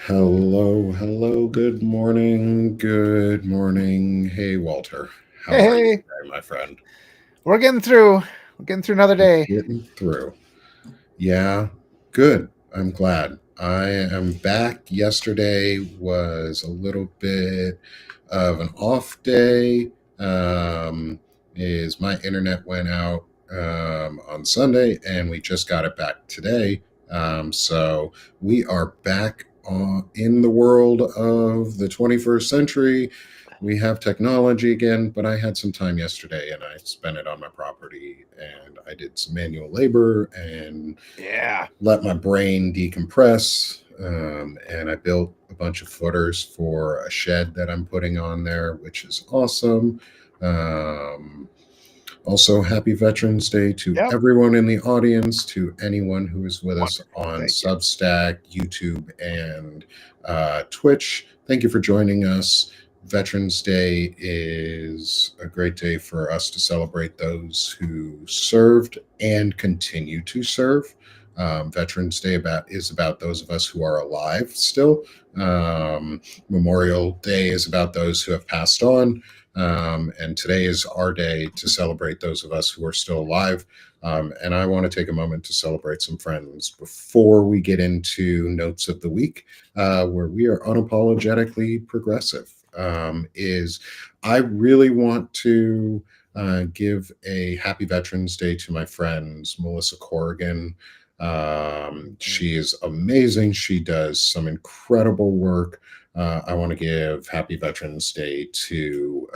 Hello, good morning. Hey, Walter, how Hey, are you hey, today, my friend? we're getting through. We're getting through another day. Getting through. Yeah, good. I'm glad. I am back. Yesterday was a little bit of an off day. Um, is my internet went out on Sunday, and we just got it back today. So we are back in the world of the 21st century. We have technology again, but I had some time yesterday and I spent it on my property and I did some manual labor and Yeah. let my brain decompress. And I built a bunch of footers for a shed that I'm putting on there, which is awesome. Um, Also, happy Veterans Day to Yep. everyone in the audience, to anyone who is with us Wonderful. on Thank you. Substack, YouTube, and Twitch. Thank you for joining us. Veterans Day is a great day for us to celebrate those who served and continue to serve. Veterans Day is about those of us who are alive still. Um, Memorial Day is about those who have passed on. And today is our day to celebrate those of us who are still alive. And I want to take a moment to celebrate some friends before we get into notes of the week, where we are unapologetically progressive. Is I really want to give a happy Veterans Day to my friends, Melissa Corrigan. She is amazing. She does some incredible work. I want to give Happy Veterans Day to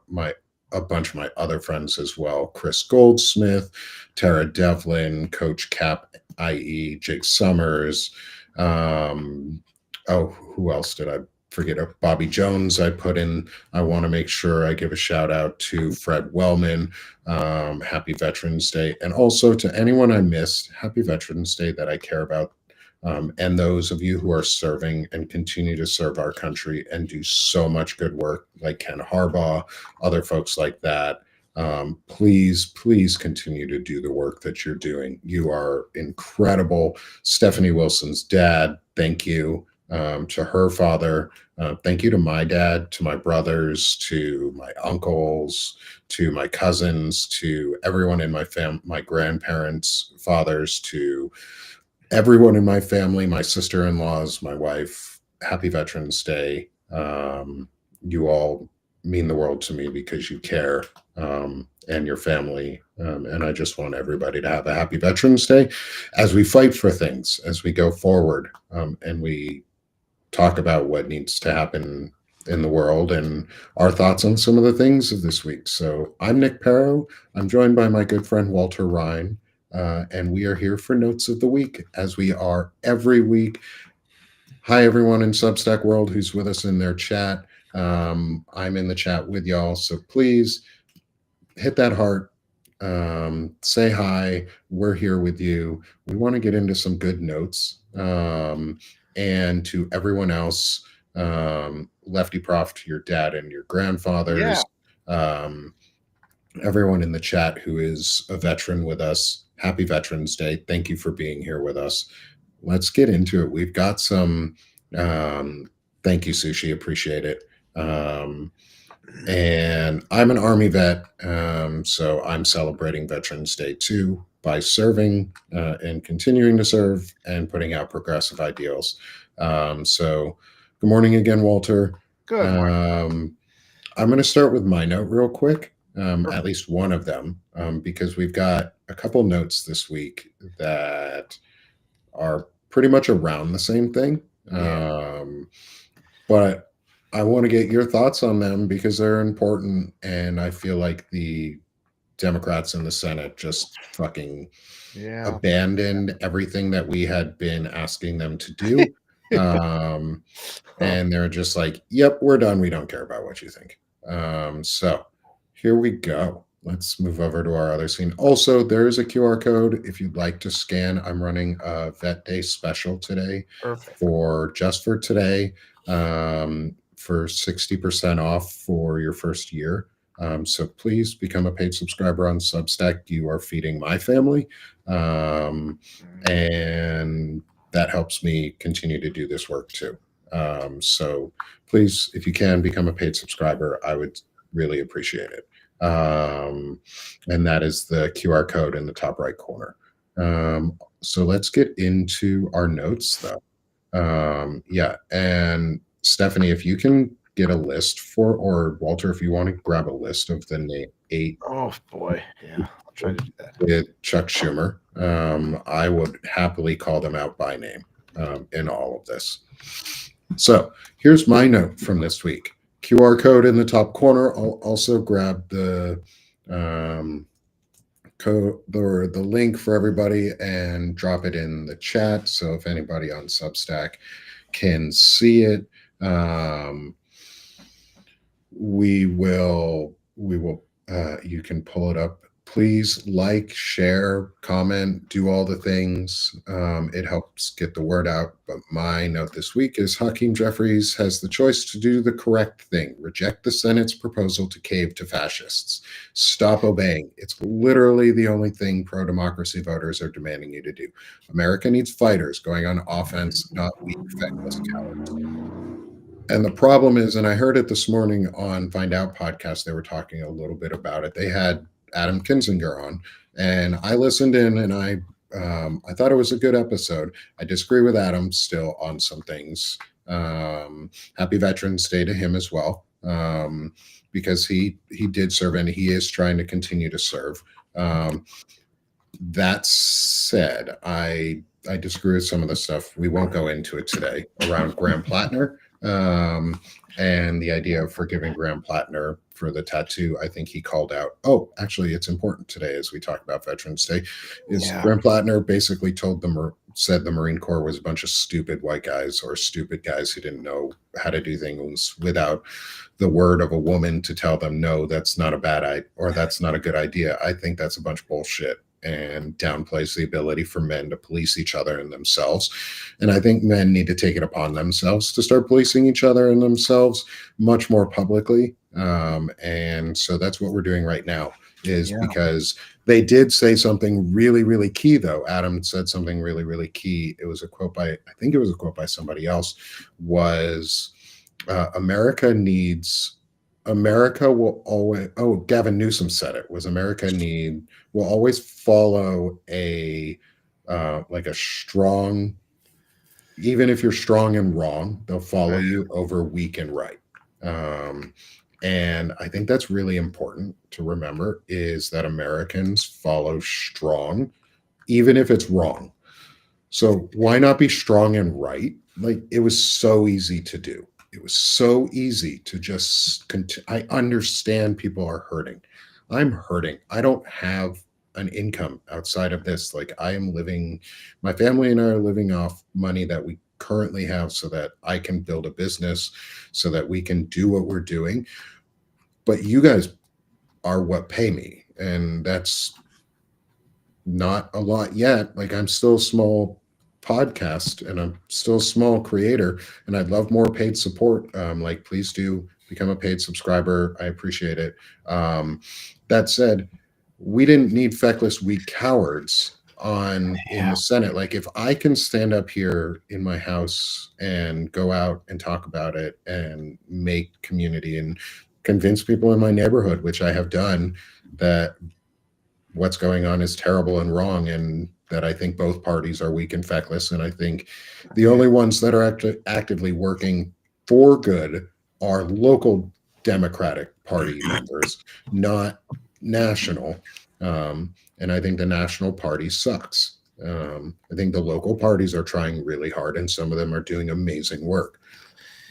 my a bunch of my other friends as well: Chris Goldsmith, Tara Devlin, Coach Cap, i.e., Jake Summers. Um, oh, who else did I forget? Bobby Jones. I put in. I want to make sure I give a shout out to Fred Wellman. Happy Veterans Day, and also to anyone I missed. Happy Veterans Day that I care about, and those of you who are serving and continue to serve our country and do so much good work, like Ken Harbaugh, other folks like that. Please continue to do the work that you're doing. You are incredible. Stephanie Wilson's dad, thank you. To her father, thank you to my dad, to my brothers, to my uncles, to my cousins, to everyone in my grandparents' fathers, to everyone in my family, my sister-in-laws, my wife. Happy Veterans Day. You all mean the world to me because you care, and your family. And I just want everybody to have a happy Veterans Day as we fight for things, as we go forward, and we talk about what needs to happen in the world and our thoughts on some of the things of this week. So I'm Nick Paro. I'm joined by my good friend Walter Rhein, and we are here for Notes of the Week, as we are every week. Hi, everyone in Substack World who's with us in their chat. I'm in the chat with y'all, so please hit that heart, say hi. We're here with you. We want to get into some good notes. And to everyone else, Lefty Prof, to your dad and your Yeah. grandfathers, um, everyone in the chat who is a veteran with us, happy Veterans Day. Thank you for being here with us. Let's get into it. We've got some, um, thank you, Sushi. Appreciate it. Um, and I'm an Army vet, so I'm celebrating Veterans Day too by serving and continuing to serve and putting out progressive ideals. So, good morning again, Walter. Good morning. Um, I'm going to start with my note real quick, at Perfect. least one of them, because we've got a couple notes this week that are pretty much around the same thing. Yeah. But I want to get your thoughts on them because they're important. And I feel like the Democrats in the Senate just fucking Yeah. abandoned everything that we had been asking them to do. Um, Oh, and they're just like, yep, we're done. We don't care about what you think. So here we go. Let's move over to our other scene. Also, there is a QR code if you'd like to scan. I'm running a Vet Day special today perfect. for just for today, for 60% off for your first year. So please become a paid subscriber on Substack. You are feeding my family. Um, Mm. and that helps me continue to do this work too. So please, if you can become a paid subscriber, I would really appreciate it. And that is the QR code in the top right corner. So let's get into our notes though. Yeah, and Stephanie, if you can get a list or Walter, if you want to grab a list of the 8 Oh boy, yeah, I'll try to do that. with Chuck Schumer, I would happily call them out by name in all of this. So here's my note from this week. QR code in the top corner. I'll also grab the code or the link for everybody and drop it in the chat. So if anybody on Substack can see it, we will you can pull it up. Please like, share, comment, do all the things. It helps get the word out. But my note this week is Hakeem Jeffries has the choice to do the correct thing, reject the Senate's proposal to cave to fascists. Stop obeying. It's literally the only thing pro-democracy voters are demanding you to do. America needs fighters going on offense, not weak, feckless cowards. And the problem is, and I heard it this morning on Find Out podcast, they were talking a little bit about it. They had Adam Kinzinger on, and I listened in, and I thought it was a good episode. I disagree with Adam still on some things. Happy Veterans Day to him as well, because he did serve and he is trying to continue to serve. That said, I disagree with some of the stuff. We won't go into it today around Graham Plattner. And the idea of forgiving Graham Plattner for the tattoo, I think he called out. Oh, actually, it's important today as we talk about Veterans Day. Graham Plattner basically said the Marine Corps was a bunch of stupid white guys or stupid guys who didn't know how to do things without the word of a woman to tell them, no, that's not a bad idea or that's not a good idea. I think that's a bunch of bullshit and downplays the ability for men to police each other and themselves. And I think men need to take it upon themselves to start policing each other and themselves much more publicly. And so that's what we're doing right now because they did say something really, really key, though. Adam said something really, really key. It was a quote by, I think it was a quote by somebody else, was America will always, Gavin Newsom said it, was will always follow a strong, even if you're strong and wrong, they'll follow you over weak and right. And I think that's really important to remember is that Americans follow strong, even if it's wrong. So why not be strong and right? Like, it was so easy to do. It was so easy to just I understand people are hurting. I'm hurting. I don't have an income outside of this. Like, my family and I are living off money that we currently have so that I can build a business so that we can do what we're doing. But you guys are what pay me. And that's not a lot yet. Like, I'm still a small podcast and I'm still a small creator and I'd love more paid support. Please do become a paid subscriber. I appreciate it. That said, we didn't need feckless, weak cowards in the Senate. Like, if I can stand up here in my house and go out and talk about it and make community and convince people in my neighborhood, which I have done, that what's going on is terrible and wrong, and that I think both parties are weak and feckless. And I think the only ones that are actively working for good are local Democratic Party members, not national. And I think the national party sucks. I think the local parties are trying really hard and some of them are doing amazing work.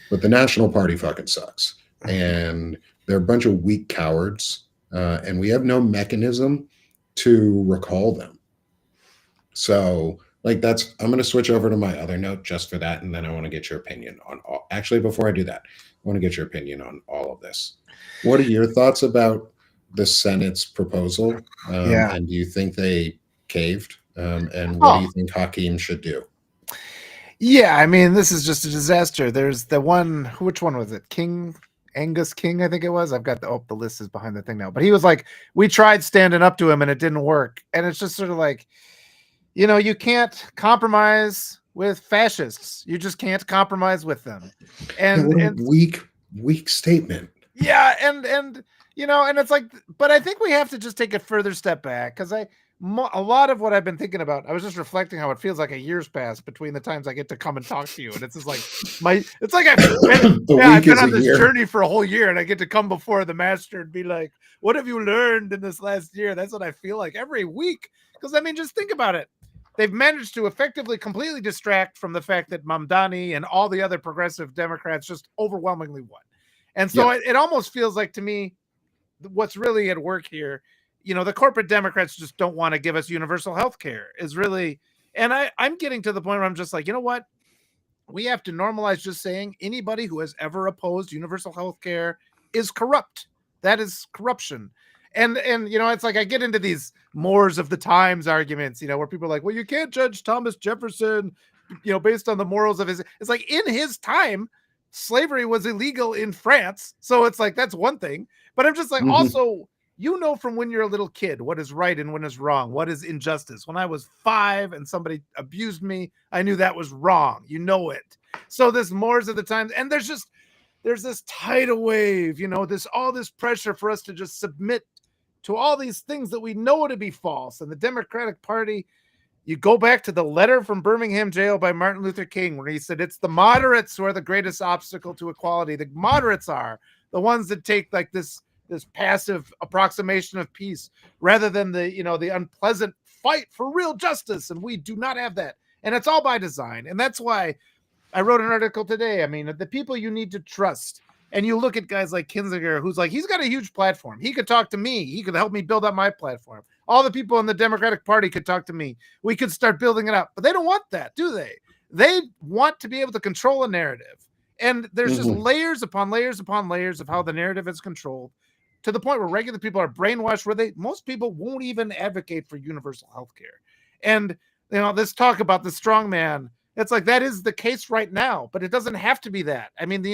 But the national party fucking sucks. And they're a bunch of weak cowards. And we have no mechanism to recall them. So, I'm going to switch over to my other note just for that. And then I want to get your opinion on all. Actually, before I do that, I want to get your opinion on all of this. What are your thoughts about the Senate's proposal? And do you think they caved? And what do you think Hakeem should do? Yeah, I mean, this is just a disaster. There's the one, which one was it? Angus King, I think it was. I've got the list is behind the thing now. But he was like, we tried standing up to him and it didn't work. And it's just sort of like, you can't compromise with fascists. You just can't compromise with them. Yeah, And what a and weak statement. yeah, and and it's like, but I think we have to just take a further step back because a lot of what I've been thinking about, I was just reflecting how it feels like a year's passed between the times I get to come and talk to you, and it's just like it's like A I've week been is a on this year. journey for a whole year, and I get to come before the master and be like, "What have you learned in this last year?" That's what I feel like every week. Because I mean, just think about it. They've managed to effectively completely distract from the fact that Mamdani and all the other progressive Democrats just overwhelmingly won. And so Yeah. it almost feels like to me what's really at work here, the corporate Democrats just don't want to give us universal health care is really, and I'm getting to the point where I'm just like, you know what? We have to normalize just saying anybody who has ever opposed universal health care is corrupt. That is corruption. And it's like I get into these mores of the times arguments, where people are like, well, you can't judge Thomas Jefferson, based on the morals of his. It's like in his time, slavery was illegal in France. So it's like that's one thing. But I'm just like, Mhm. also, from when you're a little kid what is right and when is wrong, what is injustice. When I was 5 and somebody abused me, I knew that was wrong. It. So this mores of the times, and there's this tidal wave, this pressure for us to just submit to all these things that we know to be false. And the Democratic Party, you go back to the letter from Birmingham jail by Martin Luther King, where he said it's the moderates who are the greatest obstacle to equality. The moderates are the ones that take like this passive approximation of peace rather than the unpleasant fight for real justice. And we do not have that. And it's all by design. And that's why I wrote an article today. I mean, the people you need to trust. And you look at guys like Kinzinger, who's like, he's got a huge platform. He could talk to me. He could help me build up my platform. All the people in the Democratic Party could talk to me. We could start building it up. But they don't want that, do they? They want to be able to control a narrative. And there's just Mhm. layers upon layers upon layers of how the narrative is controlled to the point where regular people are brainwashed, where most people won't even advocate for universal health care. And, this talk about the strong man, it's like that is the case right now, but it doesn't have to be that. I mean,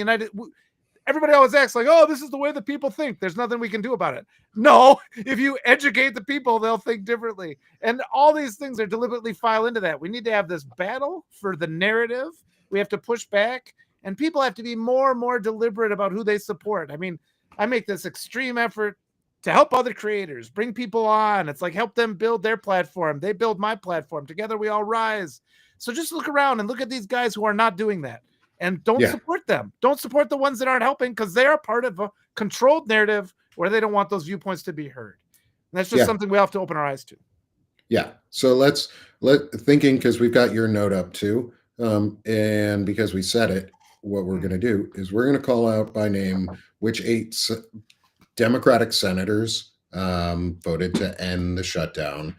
everybody always acts like, oh, this is the way the people think. There's nothing we can do about it. No, if you educate the people, they'll think differently. And all these things are deliberately file into that. We need to have this battle for the narrative. We have to push back, and people have to be more and more deliberate about who they support. I mean, I make this extreme effort to help other creators, bring people on. It's like help them build their platform. They build my platform. Together we all rise. So just look around and look at these guys who are not doing that. And don't Yeah. support them. Don't support the ones that aren't helping, because they are part of a controlled narrative where they don't want those viewpoints to be heard. And that's just Yeah. something we have to open our eyes to. Yeah. So thinking, because we've got your note up too. And because we said it, what we're going to do is we're going to call out by name which 8 Democratic senators voted to end the shutdown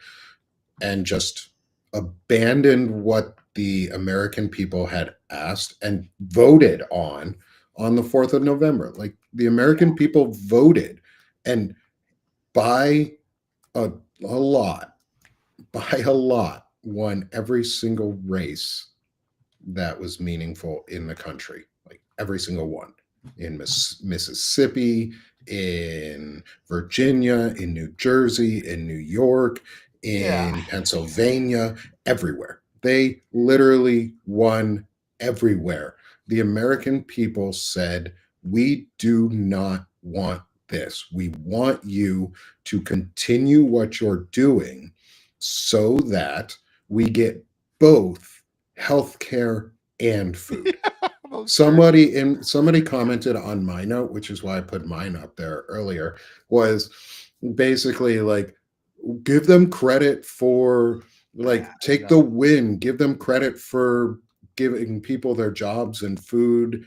and just abandoned what the American people had asked and voted on the 4th of November. Like the American people voted, and by a lot, by a lot, won every single race that was meaningful in the country, like every single one in Mississippi, in Virginia, in New Jersey, in New York, Yeah. in Pennsylvania, everywhere. They literally won everywhere. The American people said, we do not want this. We want you to continue what you're doing so that we get both healthcare and food. Well, sure. Somebody commented on my note, which is why I put mine up there earlier, was basically like, give them credit for, like, take the win, give them credit for giving people their jobs and food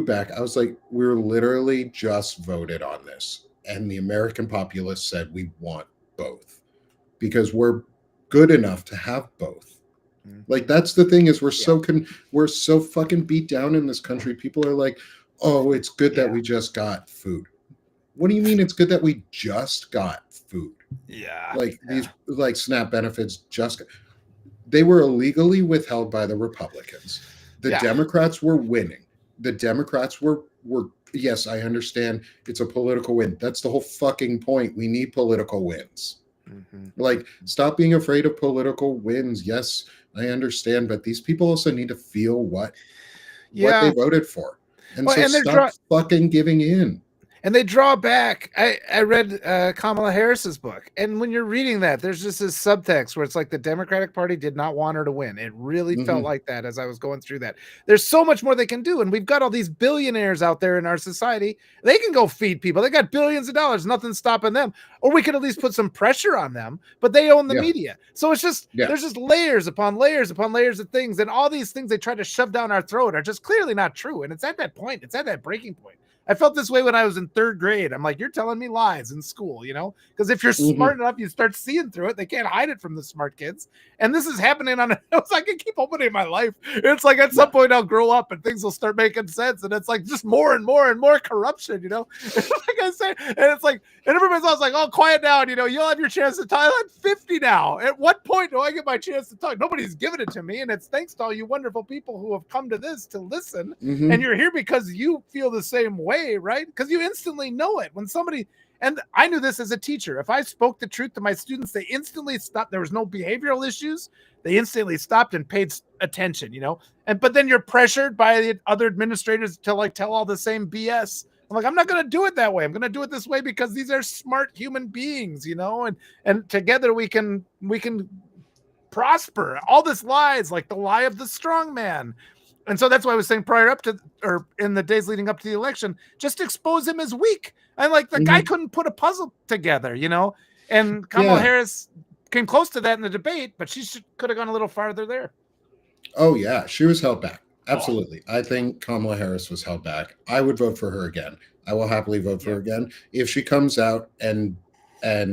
back. I was like, we're literally just voted on this, and the American populace said we want both because we're good enough to have both. Like that's the thing, is we're so fucking beat down in this country. People are like, oh, it's good that we just got food. What do you mean it's good that we just got food? Yeah. Like these, like SNAP benefits they were illegally withheld by the Republicans. The Democrats were winning. The Democrats were yes, I understand it's a political win. That's the whole fucking point. We need political wins. Mm-hmm. Like, stop being afraid of political wins. Yes, I understand, but these people also need to feel what they Yeah. voted for. And Well, so and they're stop fucking giving in. and they draw back. I read Kamala Harris's book, and when you're reading that, there's just this subtext where it's like the Democratic Party did not want her to win. It really felt Hmm. like that as I was going through that. There's so much more they can do, and we've got all these billionaires out there in our society. They can go feed people. They got billions of dollars. Nothing's stopping them. Or we could at least put some pressure on them. But they own the Yeah. media, so it's just Yeah. there's just layers upon layers upon layers of things, and all these things they try to shove down our throat are just clearly not true. And it's at that point. It's at that breaking point. I felt this way when I was in third grade. I'm like, you're telling me lies in school, because if you're Hmm. smart enough, you start seeing through it. They can't hide it from the smart kids. And this is happening on, it's like I keep opening my life. It's like at some Yeah. point I'll grow up and things will start making sense. And it's like just more and more and more corruption, like I say. And it's like, and everybody's always like, oh, quiet down. You'll have your chance to talk. I'm 50 now. At what point do I get my chance to talk? Nobody's giving it to me. And it's thanks to all you wonderful people who have come to this to listen. Hmm. And you're here because you feel the same way, right? Because you instantly know it when somebody, and I knew this as a teacher. If I spoke the truth to my students, they instantly stopped. There was no behavioral issues. They instantly stopped and paid attention, but then you're pressured by the other administrators to like tell all the same BS. I'm like, I'm not going to do it that way. I'm going to do it this way because these are smart human beings, and together we can prosper. All this lies, like the lie of the strong man. And so that's why I was saying prior up to, or in the days leading up to the election, just expose him as weak. And like the guy couldn't put a puzzle together, and Kamala Harris came close to that in the debate, but she could have gone a little farther there. Oh, yeah. She was held back. Absolutely. I think Kamala Harris was held back. I would vote for her again. I will happily vote for her again if she comes out and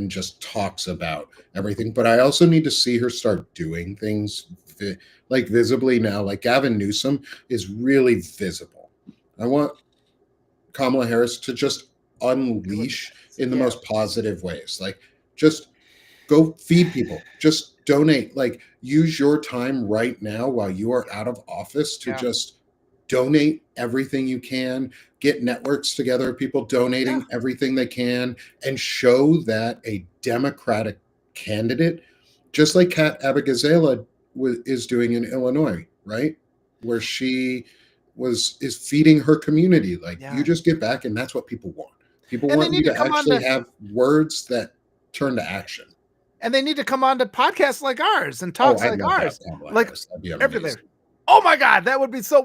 just talks about everything. But I also need to see her start doing things like visibly now. Like Gavin Newsom is really visible. I want Kamala Harris to just unleash in the most positive ways. Like just go feed people, just donate, like use your time right now while you are out of office to just donate everything you can, get networks together, people donating everything they can, and show that a Democratic candidate, just like Kat Abigazela is doing in Illinois, right? Where she is feeding her community. Like you just get back, and that's what people want. People want you to actually have words that turn to action. And they need to come on to podcasts like ours and talks like ours, like everything. Oh my God, that would be so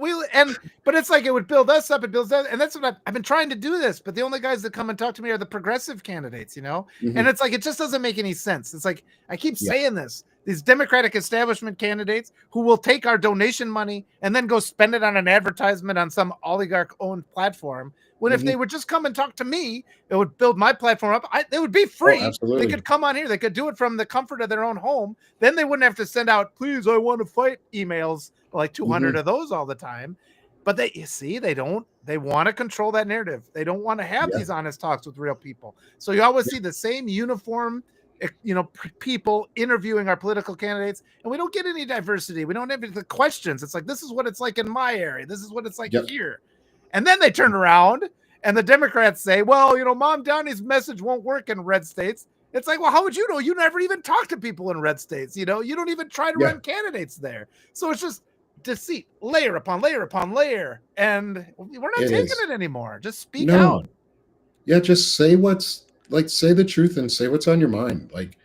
but it's like it would build us up, it builds that, and that's what I've been trying to do this. But the only guys that come and talk to me are the progressive candidates, and it's like it just doesn't make any sense. It's like I keep saying this. These Democratic establishment candidates who will take our donation money and then go spend it on an advertisement on some oligarch-owned platform. When if they would just come and talk to me, it would build my platform up. It would be free. They could come on here. They could do it from the comfort of their own home. Then they wouldn't have to send out, please, I want to fight emails, like 200 of those all the time. But they want to control that narrative. They don't want to have these honest talks with real people. So you always see the same uniform people interviewing our political candidates, and we don't get any diversity. We don't have the questions. It's like, this is what it's like in my area. This is what it's like here. And then they turn around and the Democrats say, well, Mom Downey's message won't work in red states. It's like, well, how would you know? You never even talk to people in red states. You don't even try to run candidates there. So it's just deceit, layer upon layer upon layer. And we're not taking it anymore. Just speak out. Yeah, just say say the truth and say what's on your mind. Like,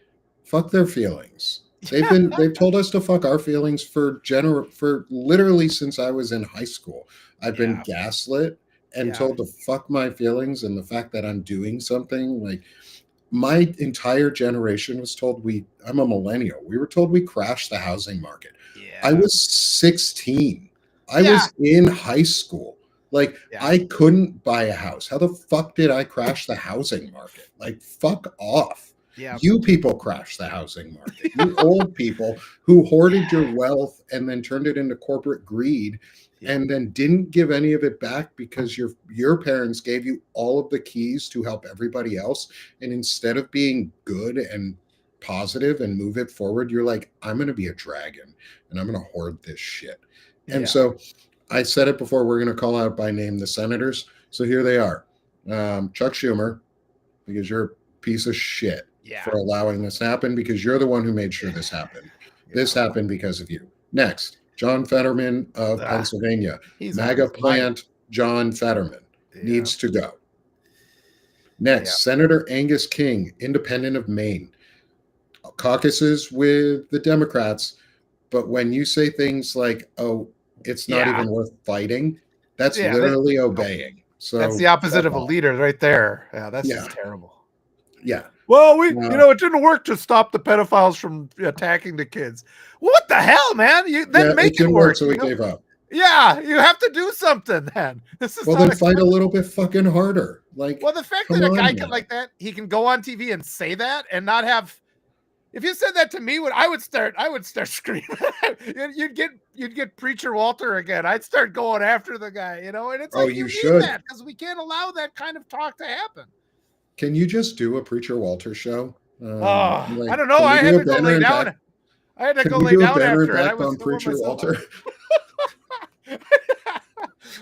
fuck their feelings. They've told us to fuck our feelings for literally since I was in high school. I've been gaslit and told to fuck my feelings and the fact that I'm doing something. Like my entire generation was told I'm a millennial. We were told we crashed the housing market. I was 16. I was in high school. Like I couldn't buy a house. How the fuck did I crash the housing market? Like fuck off. You people crashed the housing market. You old people who hoarded your wealth and then turned it into corporate greed and then didn't give any of it back because your parents gave you all of the keys to help everybody else. And instead of being good and positive and move it forward, you're like, I'm going to be a dragon and I'm going to hoard this shit. And so I said it before, we're going to call out by name the senators. So here they are. Chuck Schumer, because you're a piece of shit for allowing this to happen, because you're the one who made sure this happened. This happened because of you. Next, John Fetterman of Ah, Pennsylvania. he's out of MAGA his mind. plant John Fetterman Yeah. needs to go. Yeah. Next, Senator Angus King, independent of Maine, caucuses with the Democrats. But when you say things like, oh, it's not Yeah. even worth fighting, that's Yeah. literally Nope. obeying. That's So, the opposite fuck of a off. leader right there. Yeah, that's Yeah. just terrible. Yeah. Well, Uh, it didn't work to stop the pedophiles from attacking the kids. What the hell, man? You yeah, then make it it didn't work, work, so we gave up. Yeah, you have to do something then. This is Well, not then fight a acceptable. little bit fucking harder. Like, Well, the fact come that a guy on can now. like that, he can go on TV and say that and not have. If you said that to me, I would start screaming. You'd get preacher Walter again. I'd start going after the guy, and it's Oh, like you you need should. that because we can't allow that kind of talk to happen. Can you just do a Preacher Walter show? Oh, I Like, don't know. can we I do had a to go banner lay impact? down. I had to Can go we lay do a down banner after it. I impact was on filming Preacher myself. Walter?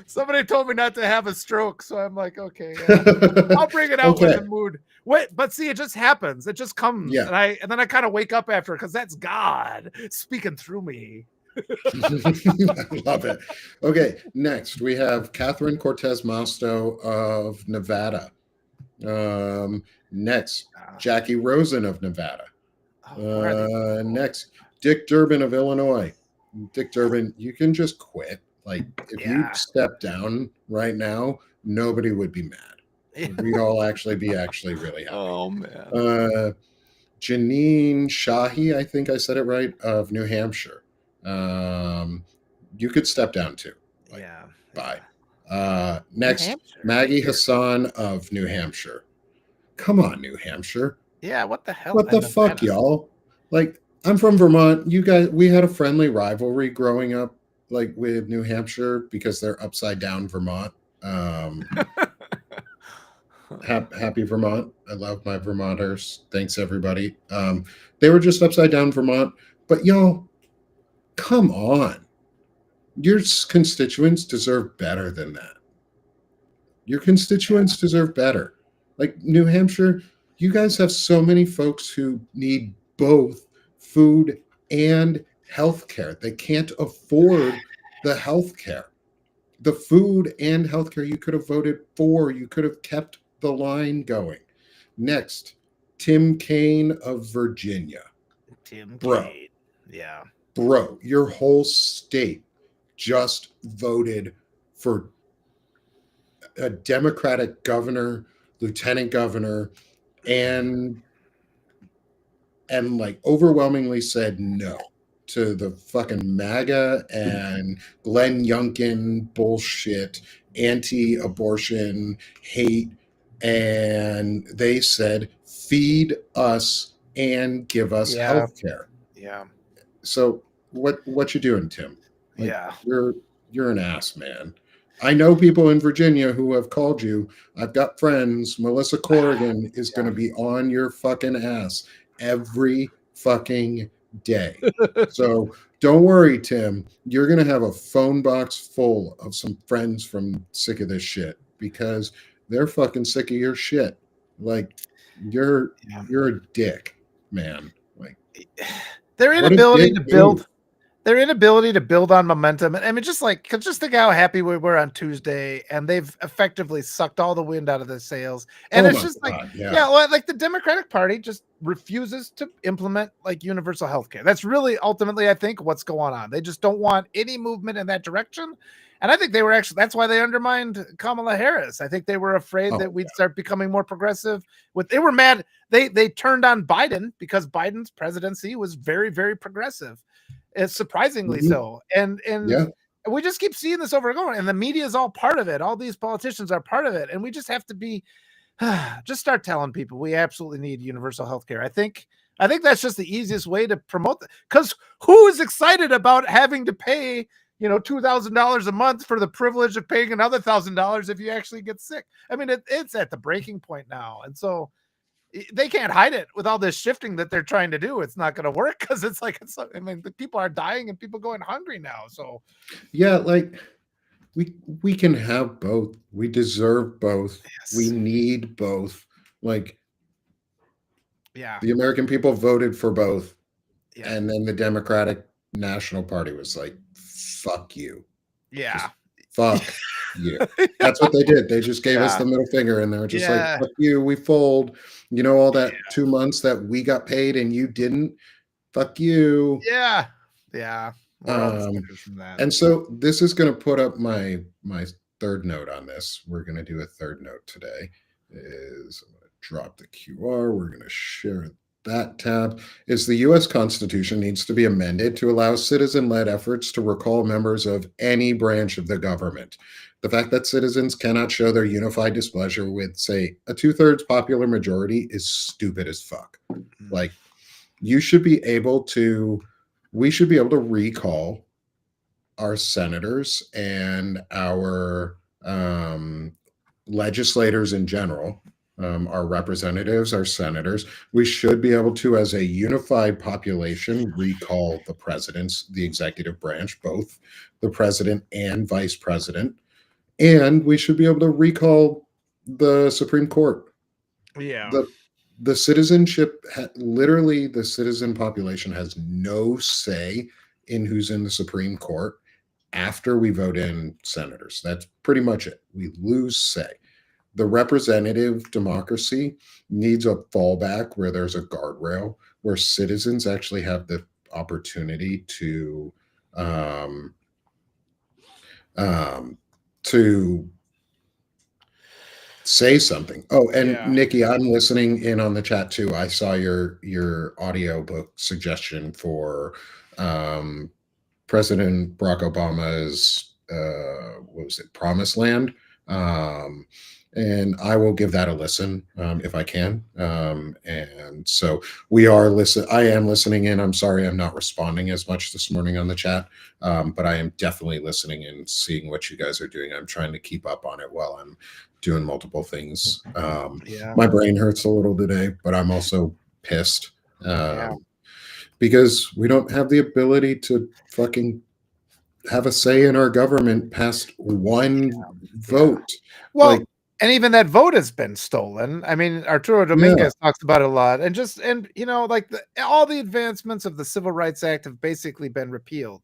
Somebody told me not to have a stroke, so I'm like, okay, yeah. I'll bring it out when Okay. the mood. Wait, but see, it just happens. It just comes, Yeah. and then I kind of wake up after because that's God speaking through me. I love it. Okay, next we have Catherine Cortez Masto of Nevada. Next, Jackie Rosen of Nevada. Where are these people? Next, Dick Durbin of Illinois. Dick Durbin, you can just quit. Like, if you Yeah. step down right now, nobody would be mad. We'd all actually be really happy. Oh man. Janine Shahi, I think I said it right, of New Hampshire. You could step down too. Like, Yeah. bye. Next, Hampshire. Maggie Hassan of New Hampshire. Come on, New Hampshire. Yeah. What the hell? What the fuck, y'all? Like, I'm from Vermont. You guys, we had a friendly rivalry growing up, like with New Hampshire because they're upside down Vermont. Happy Vermont. I love my Vermonters. Thanks, everybody. They were just upside down Vermont. But y'all, come on. Your constituents deserve better than that. Your constituents deserve better. Like New Hampshire, you guys have so many folks who need both food and health care. They can't afford the health care. The food and health care you could have voted for. You could have kept the line going. Next, Tim Kaine of Virginia. Kaine. Yeah. Bro, your whole state just voted for a Democratic governor, lieutenant governor, and like overwhelmingly said no to the fucking MAGA and Glenn Youngkin bullshit, anti-abortion hate, and they said feed us and give us health care. Yeah. So what you doing, Tim? Like, yeah. You're an ass, man. I know people in Virginia who have called you. I've got friends. Melissa Corrigan is going to be on your fucking ass every fucking day. So don't worry, Tim. You're going to have a phone box full of some friends from sick of this shit because they're fucking sick of your shit. Like you're a dick, man. Like their inability to build. Their inability to build on momentum. I mean, just think how happy we were on Tuesday, and they've effectively sucked all the wind out of their sails. And it's just like the Democratic Party just refuses to implement like universal health care. That's really ultimately, I think, what's going on. They just don't want any movement in that direction. And I think they were that's why they undermined Kamala Harris. I think they were afraid that we'd start becoming more progressive. They were mad. They turned on Biden because Biden's presidency was very, very progressive. It's surprisingly so. And we just keep seeing this over and over. And the media is all part of it. All these politicians are part of it. And we just have to be just start telling people we absolutely need universal health care. I think that's just the easiest way to promote that. Because who is excited about having to pay $2,000 a month for the privilege of paying another $1,000 if you actually get sick? I mean, it's at the breaking point now. And so they can't hide it with all this shifting that they're trying to do. It's not going to work because the people are dying and people going hungry now. So yeah, like we can have both. We deserve both. Yes. We need both. Like, yeah, the American people voted for both. Yeah. And then the Democratic National Party was like, fuck you. Yeah. Just fuck you. That's what they did. They just gave us Yeah. the middle finger and they were just like, Yeah. fuck you, we fold. You know, all that 2 months that we got paid and you didn't, fuck you. Yeah. Yeah. We're all the Um, suckers from that. and so this is going to put up my third note on this. We're going to do a third note today. Is I'm going to drop the QR. We're going to share that tab. Is the U.S. Constitution needs to be amended to allow citizen-led efforts to recall members of any branch of the government. The fact that citizens cannot show their unified displeasure with, say, a 2/3 popular majority is stupid as fuck. Like, you should be able to, we should be able to recall our senators and our legislators in general, our representatives, our senators. We should be able to, as a unified population, recall the presidents, the executive branch, both the president and vice president. And we should be able to recall the Supreme Court. Yeah. The citizenship, literally, the citizen population has no say in who's in the Supreme Court after we vote in senators. That's pretty much it. We lose say. The representative democracy needs a fallback where there's a guardrail where citizens actually have the opportunity to say something. Oh, and Yeah. Nikki, I'm listening in on the chat too. I saw your audiobook suggestion for President Barack Obama's what was it, Promised Land, and I will give that a listen if I can. And so we are listen. I am listening in. I'm sorry I'm not responding as much this morning on the chat, but I am definitely listening and seeing what you guys are doing. I'm trying to keep up on it while I'm doing multiple things. Yeah. My brain hurts a little today, but I'm also pissed. Yeah. Because we don't have the ability to fucking have a say in our government past one vote. Well, Like, and even that vote has been stolen. I mean, Arturo Dominguez talks about it a lot, and you know, like all the advancements of the Civil Rights Act have basically been repealed.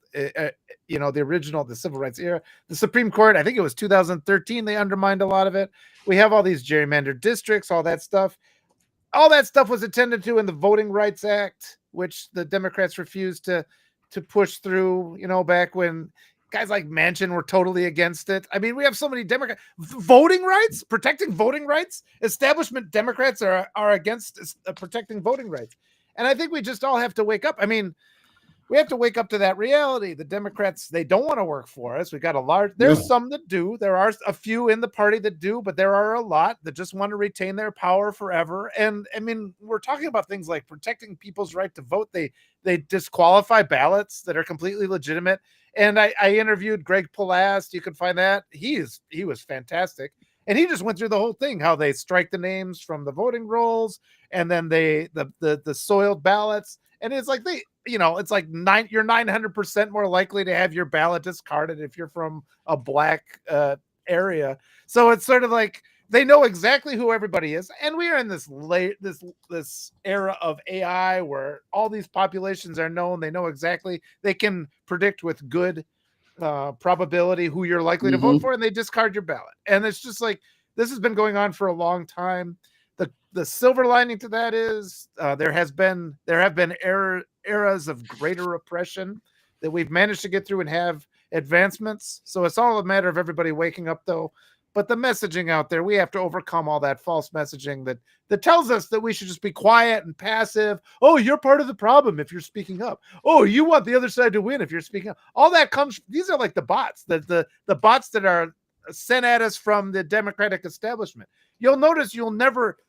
You know, the Civil Rights era, the Supreme Court, I think it was 2013, they undermined a lot of it. We have all these gerrymandered districts, all that stuff. All that stuff was attended to in the Voting Rights Act, which the Democrats refused to push through, you know, back when guys like Manchin were totally against it. I mean, we have so many Democrats. Voting rights, protecting voting rights. Establishment Democrats are against protecting voting rights. And I think we just all have to wake up. I mean, we have to wake up to that reality. The Democrats, they don't want to work for us. We got a large, there's some that do. There are a few in the party that do, but there are a lot that just want to retain their power forever. And I mean, we're talking about things like protecting people's right to vote. They disqualify ballots that are completely legitimate. And I interviewed Greg Palast. You can find that. He was fantastic. And he just went through the whole thing, how they strike the names from the voting rolls and then the soiled ballots. And it's like it's like you're 900% more likely to have your ballot discarded if you're from a black area. So it's sort of like they know exactly who everybody is. And we are in this era of AI where all these populations are known. They know exactly. They can predict with good probability who you're likely to vote for, and they discard your ballot. And it's just like this has been going on for a long time. The silver lining to that is there have been eras of greater oppression that we've managed to get through and have advancements. So it's all a matter of everybody waking up, though. But the messaging out there, we have to overcome all that false messaging that tells us that we should just be quiet and passive. Oh, you're part of the problem if you're speaking up. Oh, you want the other side to win if you're speaking up. All that comes. These are like the bots, the bots that are sent at us from the Democratic establishment. You'll notice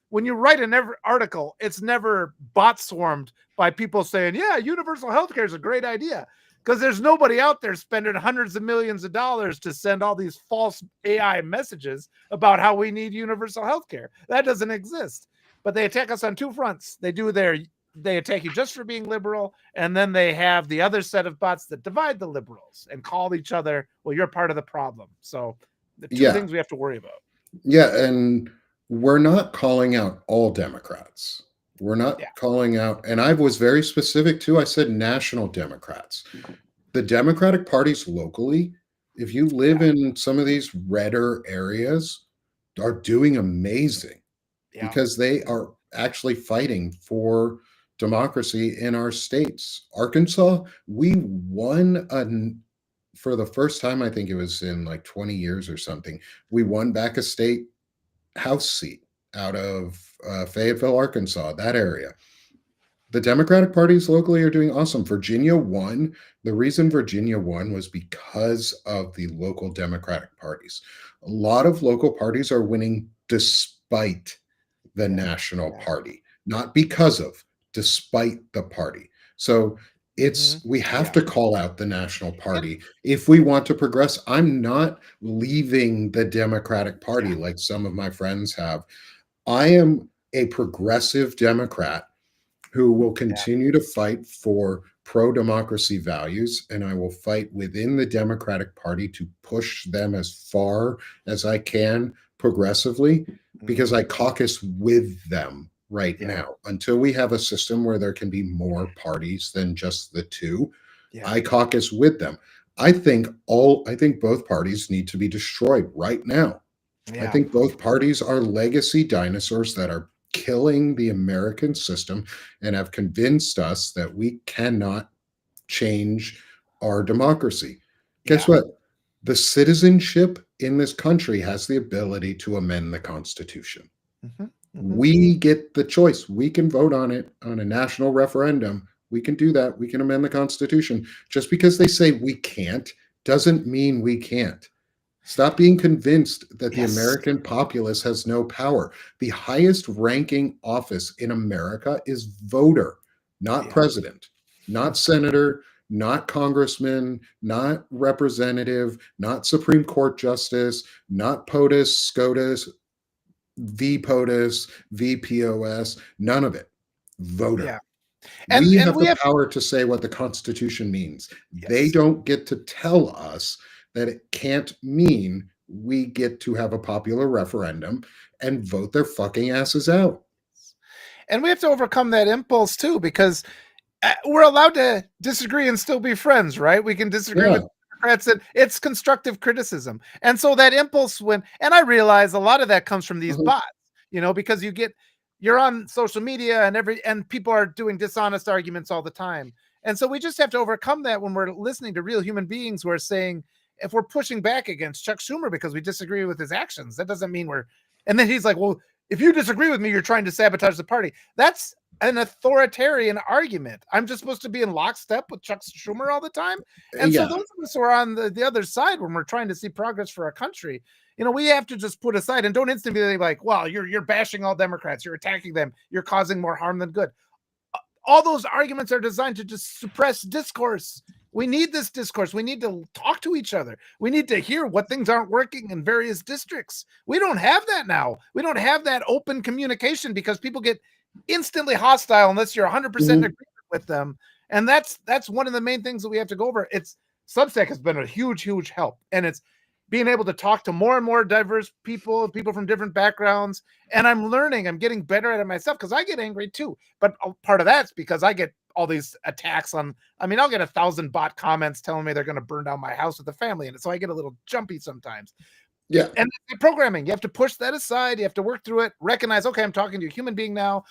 when you write an article, it's never bot swarmed by people saying, yeah, universal healthcare is a great idea. Because there's nobody out there spending hundreds of millions of dollars to send all these false AI messages about how we need universal healthcare. That doesn't exist. But they attack us on two fronts. They attack you just for being liberal, and then they have the other set of bots that divide the liberals and call each other, well, you're part of the problem. So the two things we have to worry about. Yeah, and we're not calling out all Democrats. We're not Yeah. calling out, and I was very specific too. I said national Democrats. The Democratic parties locally, if you live in some of these redder areas, are doing amazing Yeah. because they are actually fighting for democracy in our states. Arkansas, we won for the first time, I think it was in like 20 years or something. We won back a state House seat out of Fayetteville, Arkansas, that area. The Democratic parties locally are doing awesome. Virginia won. The reason Virginia won was because of the local Democratic parties. A lot of local parties are winning despite the Yeah. national Exactly. party, not because of, despite the party. So Mhm. we have Yeah. to call out the national And party if we want to progress. I'm not leaving the Democratic Party yeah. like some of my friends have. I am a progressive Democrat who will Yeah. continue to fight for pro democracy values, and I will fight within the Democratic Party to push them as far as I can progressively because Mhm. I caucus with them right Yeah. now. Until we have a system where there can be more parties than just the two, Yeah. I caucus with them. I think both parties need to be destroyed right now. I Yeah. think both parties are legacy dinosaurs that are killing the American system and have convinced us that we cannot change our democracy. Guess Yeah. what? The citizenship in this country has the ability to amend the Constitution. Mhm. Mhm. We get the choice. We can vote on it on a national referendum. We can do that. We can amend the Constitution. Just because they say we can't doesn't mean we can't. Stop being convinced that the Yes. American populace has no power. The highest ranking office in America is voter, not Yeah. president, not senator, not congressman, not representative, not Supreme Court justice, not POTUS, SCOTUS, VPOTUS, VPOS, none of it. Voter. Yeah. We And have we the have power to say what the Constitution means. They yes. don't get to tell us that it can't mean we get to have a popular referendum and vote their fucking asses out. And we have to overcome that impulse too, because we're allowed to disagree and still be friends, right? We can disagree Yeah. with Democrats, and it's constructive criticism. And so that impulse and I realize a lot of that comes from these Mhm. bots, because you're on social media and people are doing dishonest arguments all the time. And so we just have to overcome that when we're listening to real human beings who are saying, if we're pushing back against Chuck Schumer because we disagree with his actions, that doesn't mean and then he's like, well, if you disagree with me, you're trying to sabotage the party. That's an authoritarian argument. I'm just supposed to be in lockstep with Chuck Schumer all the time. And so Yeah. those of us who are on the other side when we're trying to see progress for our country, we have to just put aside and don't instantly be like, well, you're bashing all Democrats, you're attacking them, you're causing more harm than good. All those arguments are designed to just suppress discourse. We need this discourse. We need to talk to each other. We need to hear what things aren't working in various districts. We don't have that now. We don't have that open communication because people get instantly hostile unless you're 100% in Mhm. agreement with them. And that's one of the main things that we have to go over. It's Substack has been a huge help, and it's being able to talk to more and more diverse people from different backgrounds. And I'm getting better at it myself because I get angry too. But part of that's because I get all these attacks I'll get 1,000 bot comments telling me they're going to burn down my house with the family in it. So I get a little jumpy sometimes. Yeah. And programming, you have to push that aside. You have to work through it, recognize, okay, I'm talking to a human being now.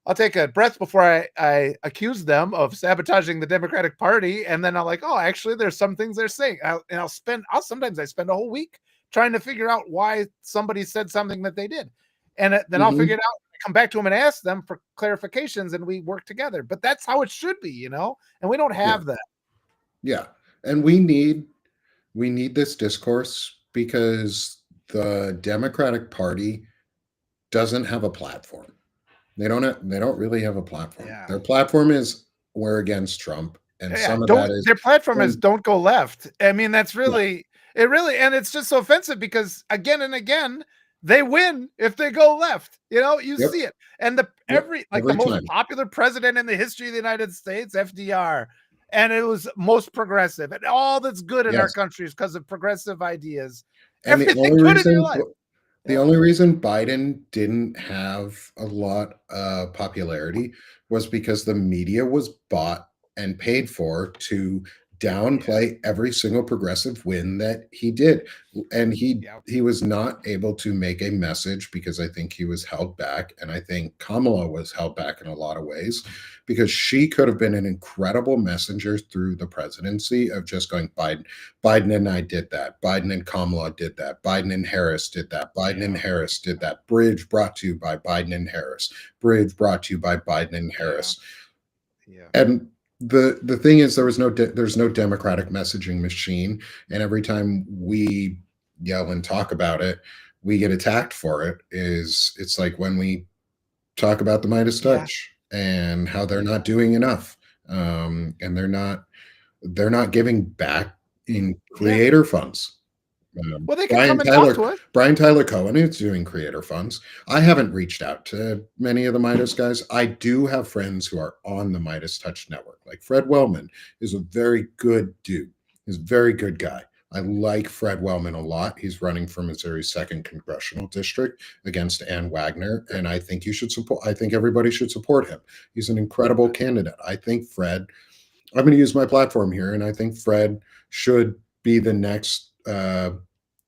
I'll take a breath before I accuse them of sabotaging the Democratic Party, and then I'll like, oh, actually, there's some things they're saying, I'll sometimes I spend a whole week trying to figure out why somebody said something that they did, and then I'll figure Mhm. it out, come back to them and ask them for clarifications, and we work together. But that's how it should be, and we don't Yeah. have that. Yeah. And we need this discourse because the Democratic Party doesn't have a platform. They don't really have a platform. Yeah. Their platform is we're against Trump, and Yeah, some of that don't is their platform is and don't go left. I mean, that's yeah, really, and it's just so offensive because again and again, they win if they go left. You yep, see it. And the every most time. popular president in the history of the United States, FDR, and it was most progressive. And all that's good in our Yes. country is because of progressive ideas. And the Everything only good in your reason life. The Yep. only reason Biden didn't have a lot of popularity was because the media was bought and paid for to Yeah. downplay every single progressive win that he did. And Yep. he was not able to make a message because I think he was held back. And I think Kamala was held back in a lot of ways because she could have been an incredible messenger through the presidency of just going, Biden and I did that. Biden and Kamala did that. Biden and Harris did that. Biden and Yeah. Harris did that. Bridge brought to you by Biden and Harris. Bridge brought to you by Biden and Yeah. Harris. Yeah. And the thing is, there's no democratic messaging machine, and every time we yell and talk about it, we get attacked for it. It's like when we talk about the Midas Yeah. touch and how they're Yeah. not doing enough, and they're not giving back in Yeah. creator funds. Well, they can come and talk to us. Brian Tyler Cohen is doing creator funds. I haven't reached out to many of the Midas guys. I do have friends who are on the Midas Touch network. Like Fred Wellman is a very good dude. He's a very good guy. I like Fred Wellman a lot. He's running for Missouri's second congressional district against Ann Wagner, and I think you should support. I think everybody should support him. He's an incredible candidate. I think Fred. I'm going to use my platform here, and I think Fred should be the next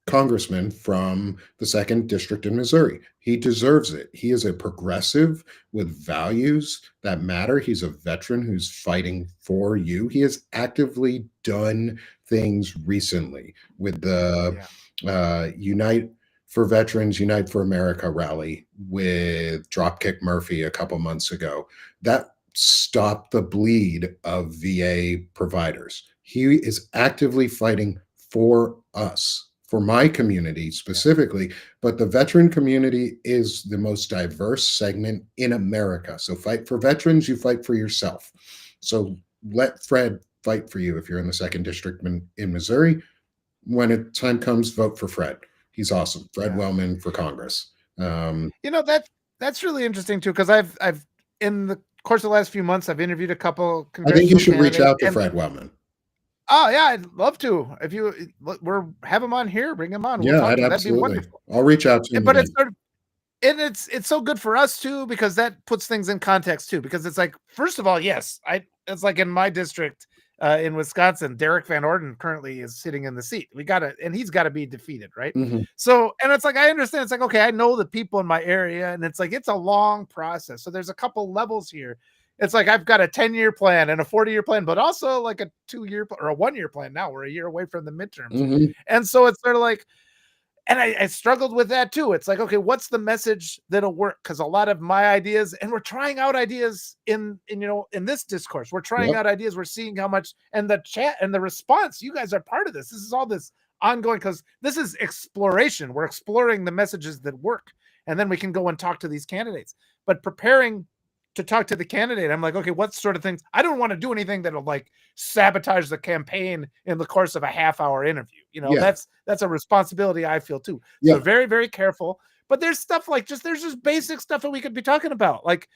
congressman from the second district in Missouri. He deserves it. He is a progressive with values that matter. He's a veteran who's fighting for you. He has actively done things recently with the Yeah. Unite for Veterans, Unite for America rally with Dropkick Murphy a couple months ago. That stopped the bleed of VA providers. He is actively fighting for us, for my community specifically, but the veteran community is the most diverse segment in America. So fight for veterans, you fight for yourself. So let Fred fight for you if you're in the second district in Missouri. When time comes, vote for Fred. He's awesome. Fred Yeah. Wellman for Congress. That's really interesting too, because I've in the course of the last few months I've interviewed a couple I think you congressional should reach candidates. out to Fred Wellman. Oh yeah, I'd love to. If you have him on here, bring him on. We'll Yeah, talk I'd to him. That'd be absolutely. wonderful. I'll reach out to him But again. it's sort of, and it's so good for us too, because that puts things in context too. Because it's like, first of all, yes, it's like in my district in Wisconsin, Derek Van Orden currently is sitting in the seat. And he's got to be defeated, right? Mhm. So, and it's like I understand. It's like, okay, I know the people in my area, and it's like it's a long process. So there's a couple levels here. It's like I've got a 10-year plan and a 40-year plan, but also like a 2-year or a 1-year plan. Now we're a year away from the midterms, Mhm. and so it's sort of like, and I struggled with that too. It's like, okay, what's the message that'll work? Because a lot of my ideas, and we're trying out ideas in this discourse. We're trying Yep. out ideas. We're seeing how much, and the chat and the response. You guys are part of this. This is all this ongoing, because this is exploration. We're exploring the messages that work, and then we can go and talk to these candidates. But preparing to talk to the candidate, I'm like, okay, what sort of things? I don't want to do anything that'll like sabotage the campaign in the course of a half-hour interview. Yeah. That's a responsibility I feel too. Yeah. So very, very careful. But there's stuff like there's just basic stuff that we could be talking about. Like,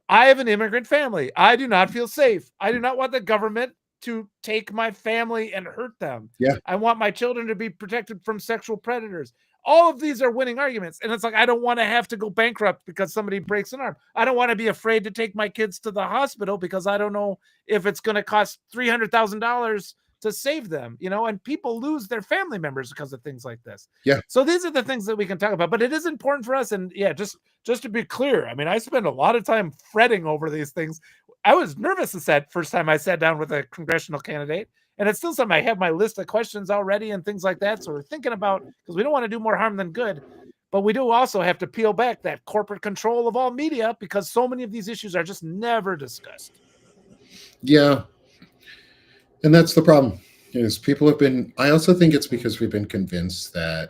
I have an immigrant family. I do not feel safe. I do not want the government to take my family and hurt them. Yeah. I want my children to be protected from sexual predators. All of these are winning arguments. And it's like, I don't want to have to go bankrupt because somebody breaks an arm. I don't want to be afraid to take my kids to the hospital because I don't know if it's going to cost $300,000 to save them, and people lose their family members because of things like this. Yeah. So these are the things that we can talk about, but it is important for us. And yeah, just to be clear, I mean, I spend a lot of time fretting over these things. I was nervous the first time I sat down with a congressional candidate, and it's still something. I have my list of questions already and things like that. So we're thinking about, because we don't want to do more harm than good, but we do also have to peel back that corporate control of all media, because so many of these issues are just never discussed. Yeah. And that's the problem. Is people have been. I also think it's because we've been convinced that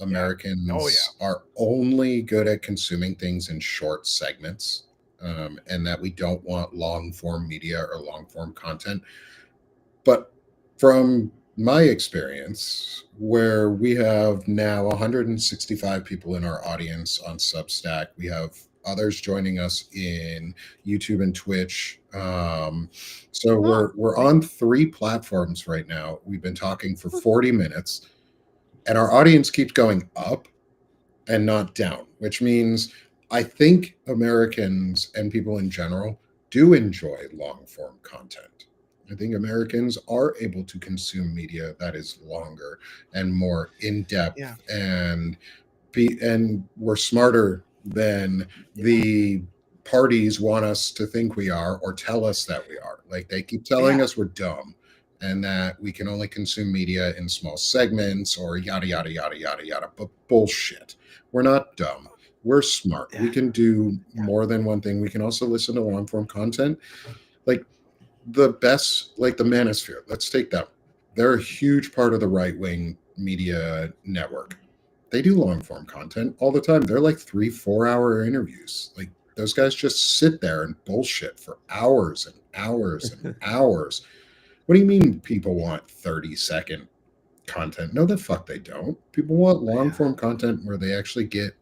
Americans are only good at consuming things in short segments, and that we don't want long form media or long form content. But from my experience, where we have now 165 people in our audience on Substack, we have others joining us in YouTube and Twitch. So we're on 3 platforms right now. We've been talking for 40 minutes, and our audience keeps going up. and not down, which means I think Americans and people in general do enjoy long form content. I think Americans are able to consume media that is longer and more in Yeah. depth, and we're smarter than Yeah. the parties want us to think we are or tell us that we are. Like they keep telling Yeah. us we're dumb and that we can only consume media in small segments or yada yada yada yada yada. But bullshit. We're not dumb. We're smart. We Yeah. can do Yeah. more than one thing. We can also listen to long form content. Like the best, like the Manosphere. Let's take that. They're a huge part of the right wing media network. They do long form content all the time. They're like 3-4 hour interviews. Like those guys just sit there and bullshit for hours and hours and hours. What do you mean people want 30-second content? No, the fuck they don't. People want long Yeah. form content where they actually get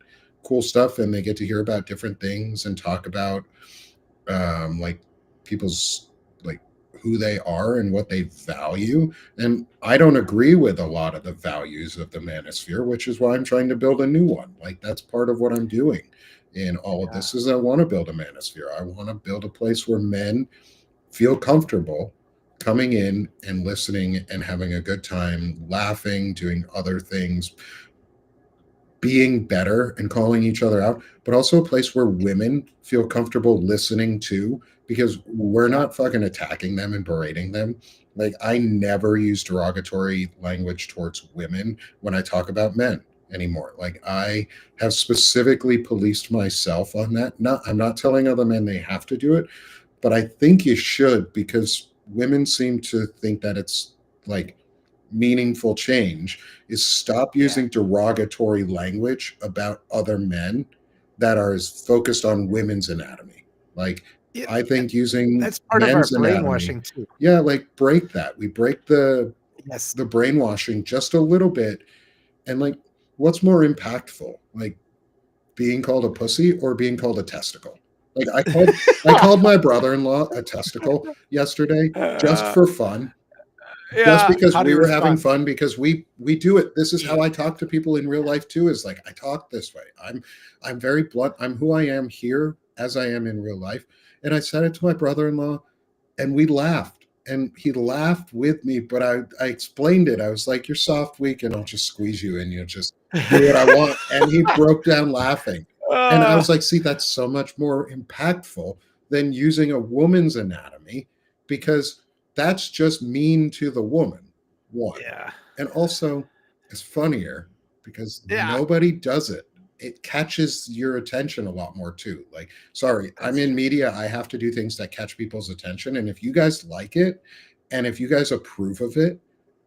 cool stuff and they get to hear about different things and talk about like people's like who they are and what they value. And I don't agree with a lot of the values of the Manosphere, which is why I'm trying to build a new one. Like that's part of what I'm doing in all of Yeah. this is I want to build a Manosphere. I want to build a place where men feel comfortable coming in and listening and having a good time, laughing, doing other things, being better and calling each other out, but also a place where women feel comfortable listening to because we're Yeah. not fucking attacking them and berating them. Like I never use derogatory language towards women when I talk about men anymore. Like I have specifically policed myself on that. Not I'm not telling other men they have to do it, but I think you should because women seem to think that it's like meaningful change is stop Yeah. using derogatory language about other men that are focused on women's anatomy. Like, It, I think using that's part of our men's anatomy, brainwashing too. yeah, like break that. We break Yes. the brainwashing just a little bit. And like, what's more impactful? Like being called a pussy or being called a testicle? Like I called my brother-in-law a testicle yesterday just Uh, for fun just yeah. because How do we you were having respond? fun because we do it. This is Yeah. how I talk to people in real life too, is like I talk this way. I'm very blunt. I'm who I am here as I am in real life. And I said it to my brother-in-law and we laughed and he laughed with me, but I explained it. I was like, you're soft weak and I'll just squeeze you and you'll just do what I want. And he broke down laughing. And I Uh, was like, see, that's so much more impactful than using a woman's anatomy because that's just mean to the woman, one. yeah. And also, it's funnier because Yeah. nobody does it. It catches your attention a lot more too. Like, sorry, I'm That's in true. media. I have to do things that catch people's attention. And if you guys like it and if you guys approve of it,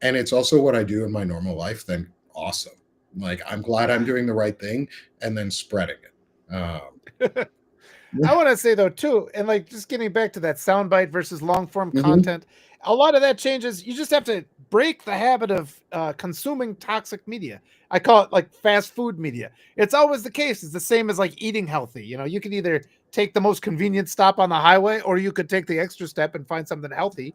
and it's also what I do in my normal life, then awesome. Like, I'm glad I'm Yeah. doing the right thing and then spreading it. I Yeah. want to say though too, and like just getting back to that soundbite versus long form Mhm. content, a lot of that changes. You just have to break the habit of consuming toxic media. I call it like fast food media. It's always the case. It's the same as like eating healthy. You know, you can either take the most convenient stop on the highway, or you could take the extra step and find something healthy.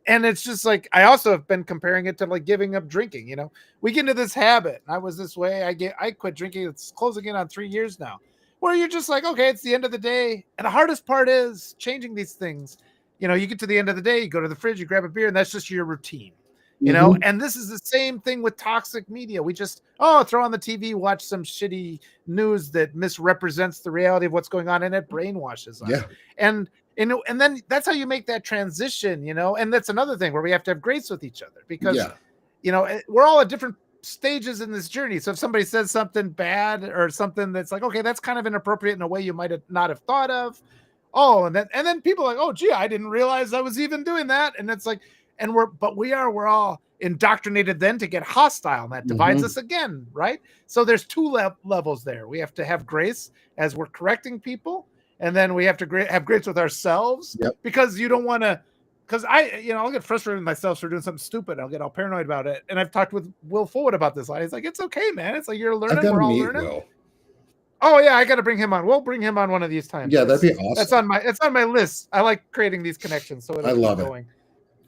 And it's just like I also have been comparing it to like giving up drinking. You know, we get into this habit. I was this way. I quit drinking. It's closing in on 3 years now where you're just like, okay, it's the end of the day. And the hardest part is changing these things. You know, you get to the end of the day, you go to the fridge, you grab a beer, and that's just your routine. You know, Mhm. and this is the same thing with toxic media. We just, throw on the TV, watch some shitty news that misrepresents the reality of what's going on, and it brainwashes us. Yeah. And and then that's how you make that transition, you know. And that's another thing where we have to have grace with each other because Yeah. we're all at different stages in this journey. So if somebody says something bad or something that's like, okay, that's kind of inappropriate in a way you might have not have thought of. Oh, and then people are like, oh, gee, I didn't realize I was even doing that. And it's like, and we're all indoctrinated then to get hostile, and that divides Mhm. us again, right? So there's two levels there. We have to have grace as we're correcting people, and then we have to have grace with ourselves Yep. because you don't want to because I'll get frustrated with myself for doing something stupid. I'll get all paranoid about it. And I've talked with Will Forward about this. He's like, it's okay, man. It's like you're I've learning. got to We're all meet learning. Will. Oh yeah, I got to bring him on. We'll bring him on one of these times. Yeah, that'd be That's awesome. it's on my list. I like creating these connections, so it'll I keep love it. going.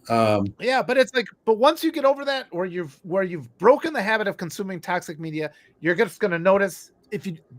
Um, Yeah, but it's like, but once you get over that, or where you've broken the habit of consuming toxic media, you're just going to notice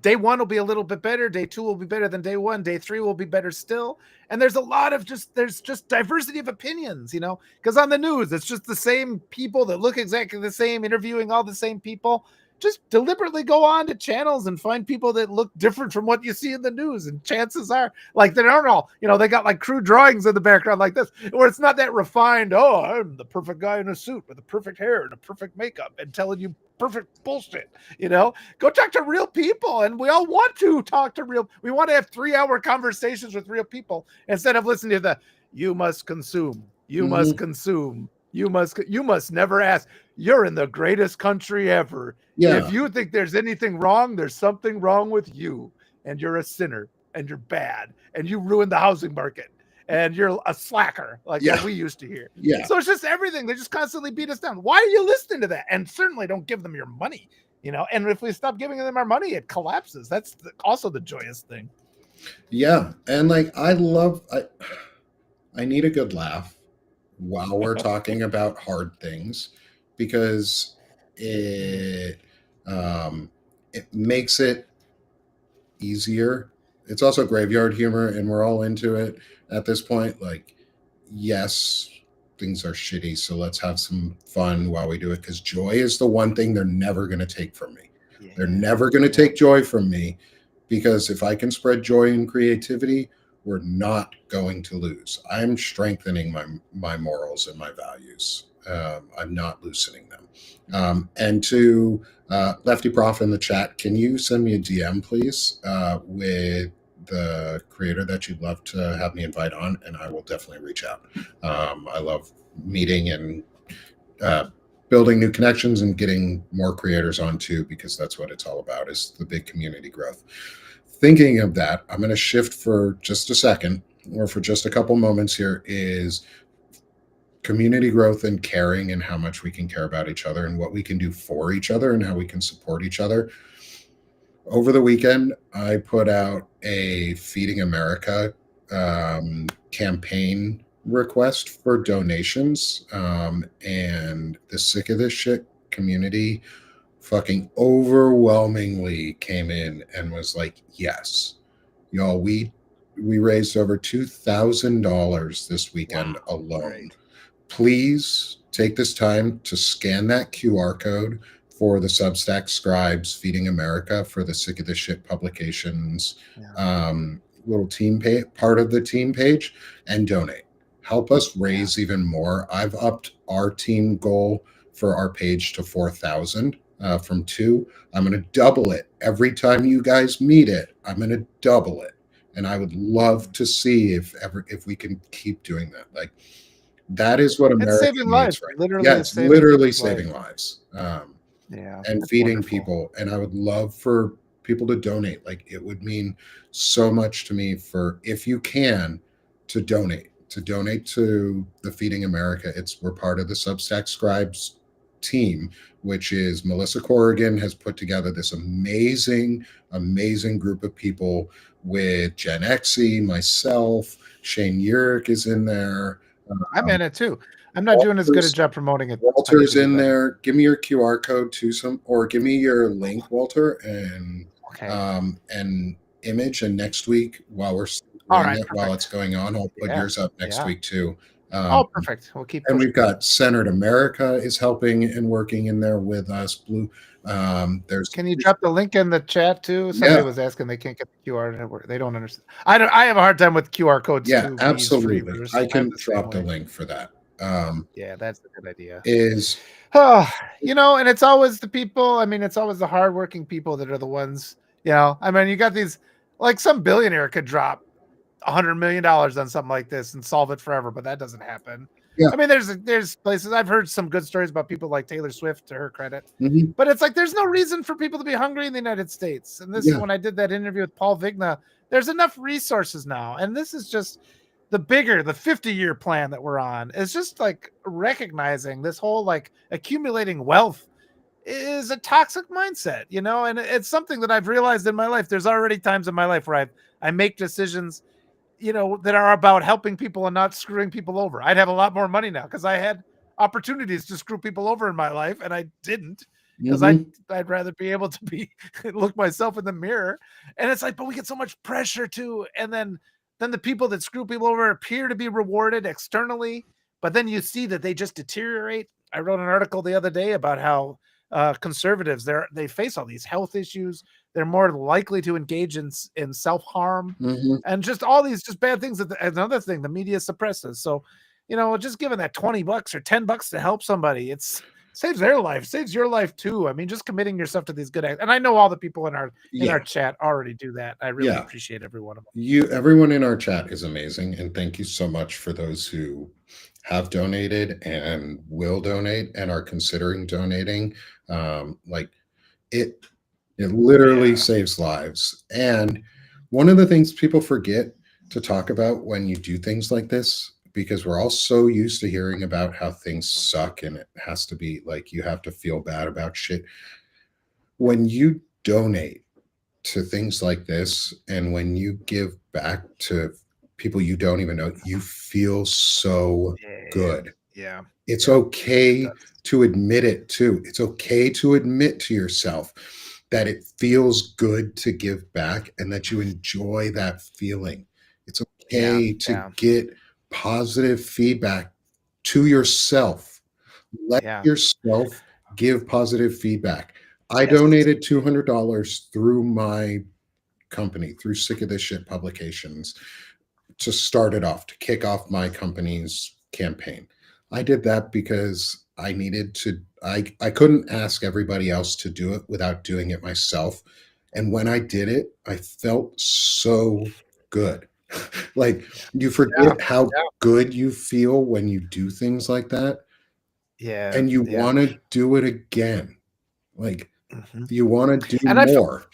day one will be a little bit better, day two will be better than day one, day three will be better still. And there's just diversity of opinions, because on the news, it's just the same people that look exactly the same, interviewing all the same people. Just deliberately go on to channels and find people that look different from what you see in the news. And chances are, like, they aren't all, they got like crude drawings in the background like this, where it's not that refined. Oh, I'm the perfect guy in a suit with the perfect hair and a perfect makeup and telling you perfect bullshit. Go talk to real people. And we all want to talk to we want to have 3-hour conversations with real people instead of listening to you must consume, you must consume. You must never ask. You're in the greatest country ever. Yeah. If you think there's anything wrong, there's something wrong with you. And you're a sinner. And you're bad. And you ruined the housing market. And you're a slacker, like what we used to hear. Yeah. So it's just everything. They just constantly beat us down. Why are you listening to that? And certainly don't give them your money. And if we stop giving them our money, it collapses. That's also the joyous thing. Yeah. And like, I need a good laugh while we're talking about hard things, because it makes it easier. It's also graveyard humor, and we're all into it at this point. Like, yes, things are shitty, so let's have some fun while we do it, because joy is the one thing they're never going to take from me. They're never going to take joy from me, because if I can spread joy and creativity, we're not going to lose. I'm strengthening my morals and my values. I'm not loosening them. And to Lefty Prof in the chat, can you send me a DM, please, with the creator that you'd love to have me invite on, and I will definitely reach out. I love meeting and building new connections and getting more creators on too, because that's what it's all about, is the big community growth. Thinking of that, I'm going to shift for just a second, or for just a couple moments here, is community growth and caring, and how much we can care about each other and what we can do for each other and how we can support each other. Over the weekend, I put out a Feeding America campaign request for donations, and the Sick of This Shit community fucking overwhelmingly came in and was like, yes, y'all, we raised over $2,000 this weekend alone. Great. Please take this time to scan that QR code for the Substack Scribes Feeding America for the Sick of This Shit publications little team part of the team page, and donate. Help us raise even more. I've upped our team goal for our page to 4,000 from 2. I'm going to double it every time you guys meet it. I'm going to double it, and I would love to see if we can keep doing that. Like, that is what America saving needs, lives. right? Literally, yeah, it's literally saving lives. And feeding wonderful. People. And I would love for people to donate. Like, it would mean so much to me for, if you can, to donate to the Feeding America. We're part of the Substack Scribes team, which is Melissa Corrigan has put together this amazing group of people with Jen Exie, myself, Shane Urick is in there. I'm in it too. I'm not doing as good a job promoting it. Walter's in there. Give me your QR code to or give me your link, Walter, and and image. And next week, while we're while it's going on, I'll put yours up next week too. Perfect. We'll keep. And we've got Centered America is helping and working in there with us. Blue. Can you drop the link in the chat too? Somebody was asking, they can't get the QR. They don't understand. I have a hard time with QR codes. Yeah, too, absolutely. I can drop the link for that. That's a good idea. And it's always the people. I mean, it's always the hardworking people that are the ones. I mean, you got these, like, some billionaire could drop $100 million on something like this and solve it forever, but that doesn't happen. Yeah. I mean, there's places, I've heard some good stories about people like Taylor Swift, to her credit, but it's like, there's no reason for people to be hungry in the United States. And this, when I did that interview with Paul Vigna, there's enough resources now. And this is just the 50-year plan that we're on, is just like recognizing this whole, like, accumulating wealth is a toxic mindset, and it's something that I've realized in my life. There's already times in my life where I make decisions, that are about helping people and not screwing people over. I'd have a lot more money now because I had opportunities to screw people over in my life, and I didn't. because Hmm. I'd rather be able to be look myself in the mirror. And it's like, but we get so much pressure too. And then the people that screw people over appear to be rewarded externally, but then you see that they just deteriorate. I wrote an article the other day about how conservatives they face all these health issues. They're more likely to engage in self harm, Hmm. and just all these just bad things. Another thing the media suppresses. So, just giving that $20 or $10 to help somebody, it's saves their life, saves your life too. I mean, just committing yourself to these good acts. And I know all the people in our Yeah. chat already do that. I really Yeah. appreciate every one of them. Everyone in our chat is amazing, and thank you so much for those who have donated and will donate and are considering donating. Like it, it literally Yeah. saves lives. And one of the things people forget to talk about when you do things like this, because we're all so used to hearing about how things suck and it has to be like you have to feel bad about shit. When you donate to things like this, and when you give back to people you don't even know, you feel so Yeah. good. Yeah. It's Yeah. It okay does. to admit it too. It's okay to admit to yourself that it feels good to give back and that you enjoy that feeling. It's Yeah. okay to Yeah. get positive feedback to yourself. Let Yeah. yourself give positive feedback. I Yes. donated $200 through my company, through Sick of This Shit Publications, to start it off, to kick off my company's campaign. I did that because I needed to, I couldn't ask everybody else to do it without doing it myself. And when I did it, I felt so good. Like you Yeah. forget how Yeah. good you feel when you do things like that, Yeah. and you Yeah. want to do it again. Like Mhm. you want to do And I've more.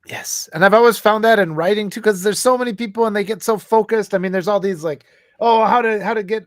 Yes, and I've always found that in writing too, because there's so many people and they get so focused. I mean, there's all these like, oh, how to get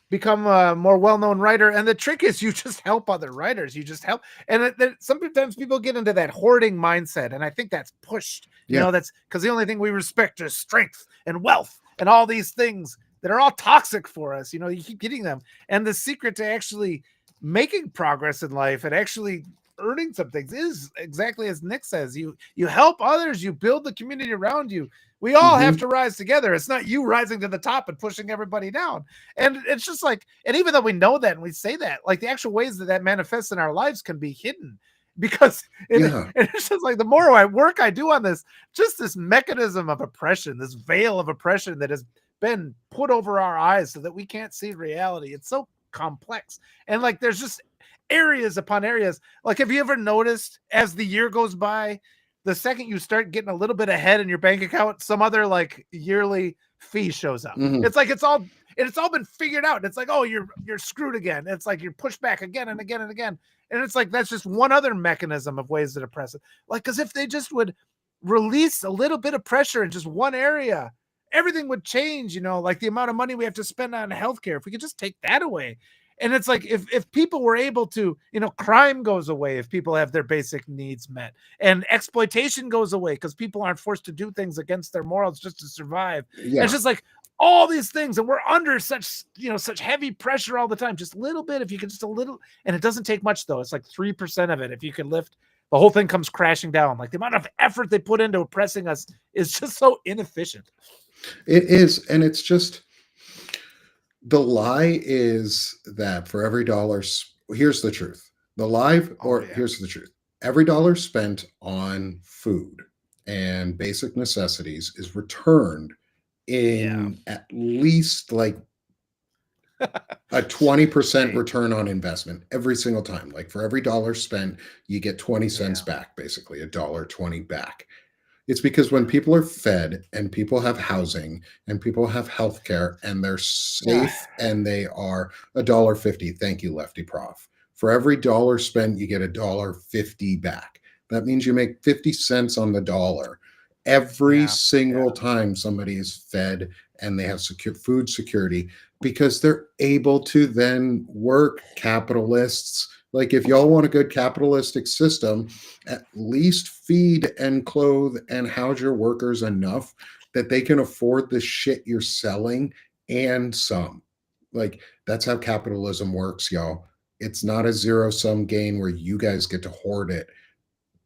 become a more well-known writer, and the trick is you just help other writers. You just help, and sometimes people get into that hoarding mindset, and I think that's pushed. Yeah. That's because the only thing we respect is strength and wealth and all these things that are all toxic for us. You keep getting them, and the secret to actually making progress in life and actually earning some things is exactly as Nick says. You help others, you build the community around you. We all have Hmm. to rise together. It's not you rising to the top and pushing everybody down. And it's just like, and even though we know that and we say that, like the actual ways that manifests in our lives can be hidden because Yeah. and it's just like the more I do on this, just this mechanism of oppression, this veil of oppression that has been put over our eyes so that we can't see reality. It's so complex. And like there's just areas upon areas. Like, have you ever noticed as the year goes by, the second you start getting a little bit ahead in your bank account, some other like yearly fee shows up. Hmm. It's all been figured out. It's like, oh, you're screwed again. It's like you're pushed back again and again and again. And it's like that's just one other mechanism of ways that oppress it. Like, because if they just would release a little bit of pressure in just one area, everything would change. Like the amount of money we have to spend on healthcare. If we could just take that away, and it's like if people were able to, crime goes away if people have their basic needs met, and exploitation goes away because people aren't forced to do things against their morals just to survive. And it's Yeah. just like all these things, and we're under such heavy pressure all the time. Just a little bit, if you could, just a little, and it doesn't take much though. It's like 3% of it. If you can lift, the whole thing comes crashing down. Like the amount of effort they put into oppressing us is just so inefficient. It is. And it's just the lie is that for every dollar, here's the truth. The lie, Oh or yeah, here's the truth, every dollar spent on food and basic necessities is returned yeah, in at least like a 20% right, return on investment every single time. Like for every dollar spent, you get 20 cents yeah, back, basically a dollar 20 back. It's because when people are fed and people have housing and people have health care and they're yeah, safe and they are $1.50. Thank you, Lefty Prof. For every dollar spent, you get $1.50 back. That means you make 50 cents on the dollar every yeah, single time somebody is fed and they have secure food security, because they're able to then work. Capitalists, like if y'all want a good capitalistic system, at least feed and clothe and house your workers enough that they can afford the shit you're selling and some. Like that's how capitalism works, y'all. It's not a zero-sum game where you guys get to hoard it.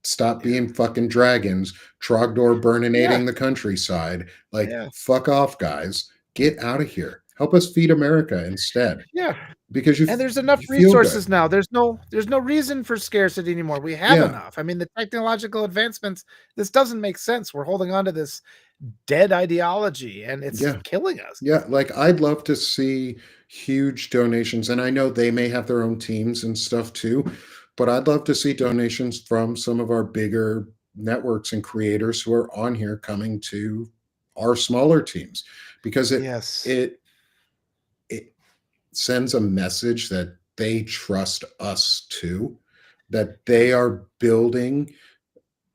Stop Yeah. being fucking dragons, Trogdor Yeah. burninating the countryside. Like, Yeah. fuck off, guys. Get out of here. Help us feed America instead Yeah. because And there's enough you feel good. resources now. There's no reason for scarcity anymore. We have Yeah, enough. I mean, the technological advancements, this doesn't make sense. We're holding on to this dead ideology and it's yeah, killing us. yeah. Like, I'd love to see huge donations, and I know they may have their own teams and stuff too, but I'd love to see donations from some of our bigger networks and creators who are on here coming to our smaller teams because Yes. it it sends a message that they trust us too, that they are building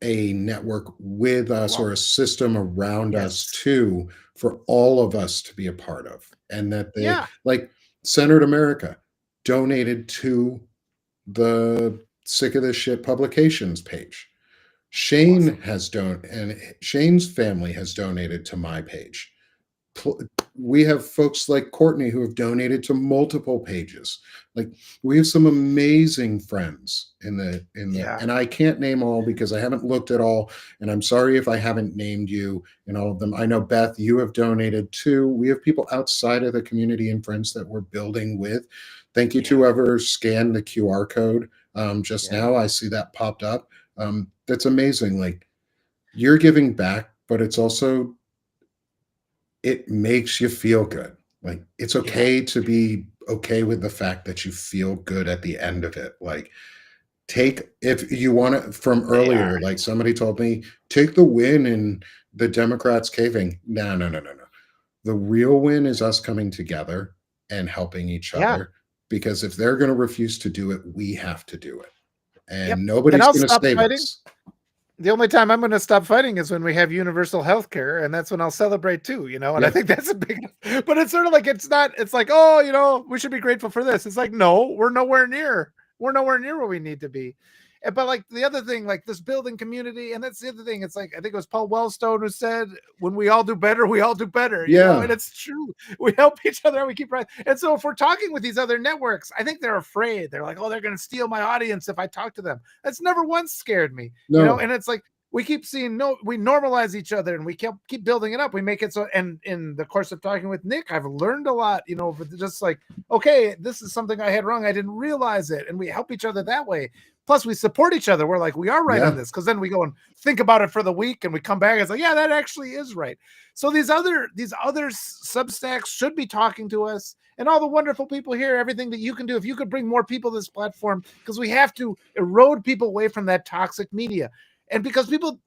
a network with us Wow. or a system around us Yes. too for all of us to be a part of. And that they, Yeah. like, Centered America donated to the Sick of This Shit publications page. Shane Awesome. has and Shane's family has donated to my page. We have folks like Courtney who have donated to multiple pages. Like, we have some amazing friends Yeah. and I can't name all because I haven't looked at all, and I'm sorry if I haven't named you in all of them. I know, Beth, you have donated too. We have people outside of the community and friends that we're building with. Thank you to Yeah. whoever scanned the QR code just Yeah. now. I see that popped up. That's amazing. Like, you're giving back, but it's also, it makes you feel good. Like, it's Yeah. okay to be okay with the fact that you feel good at the end of it. Like, take, if you want it from They are. earlier, like somebody told me, take the win in the Democrats caving. No, no, no, no, no. The real win is us coming together and helping each Yeah. other, because if they're going to refuse to do it, we have to do it. Yep. And And nobody's I'll going to stop save fighting. us. The only time I'm going to stop fighting is when we have universal health care, and that's when I'll celebrate too, and I Yeah. think that's a big, but it's sort of like, it's like, oh, we should be grateful for this. It's like, no, we're nowhere near where we need to be. But like the other thing, like this building community, and that's the other thing. It's like, I think it was Paul Wellstone who said, when we all do better, we all do better, Yeah. and it's true. We help each other, we keep right. And so if we're talking with these other networks, I think they're afraid. They're like, oh, they're going to steal my audience if I talk to them. That's never once scared me, No. and it's like, we keep seeing, we normalize each other and we keep building it up. We make it so, and in the course of talking with Nick, I've learned a lot, just like, okay, this is something I had wrong. I didn't realize it. And we help each other that way. Plus we support each other. We're like, we are right on Yeah. this. Cause then we go and think about it for the week and we come back. It's like, yeah, that actually is right. So these other Substacks should be talking to us, and all the wonderful people here, everything that you can do. If you could bring more people to this platform, because we have to erode people away from that toxic media. And because people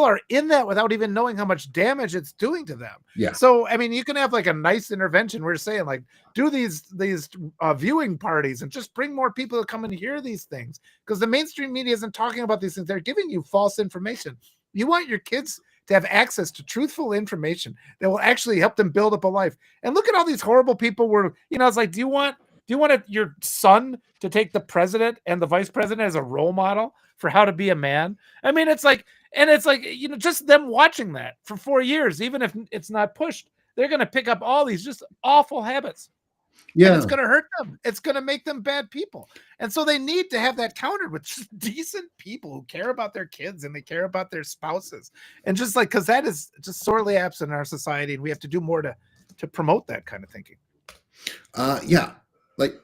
are in that without even knowing how much damage it's doing to them. Yeah. So I mean, you can have like a nice intervention. We're saying, like, do these viewing parties and just bring more people to come and hear these things, because the mainstream media isn't talking about these things. They're giving you false information. You want your kids to have access to truthful information that will actually help them build up a life. And look at all these horrible people where, it's like, do you want your son to take the president and the vice president as a role model for how to be a man? I mean, it's like, just them watching that for 4 years, even if it's not pushed, they're going to pick up all these just awful habits. And Yeah. it's going to hurt them. It's going to make them bad people. And so they need to have that countered with just decent people who care about their kids and they care about their spouses. And just like, because that is just sorely absent in our society. And we have to do more to promote that kind of thinking. Yeah. Like,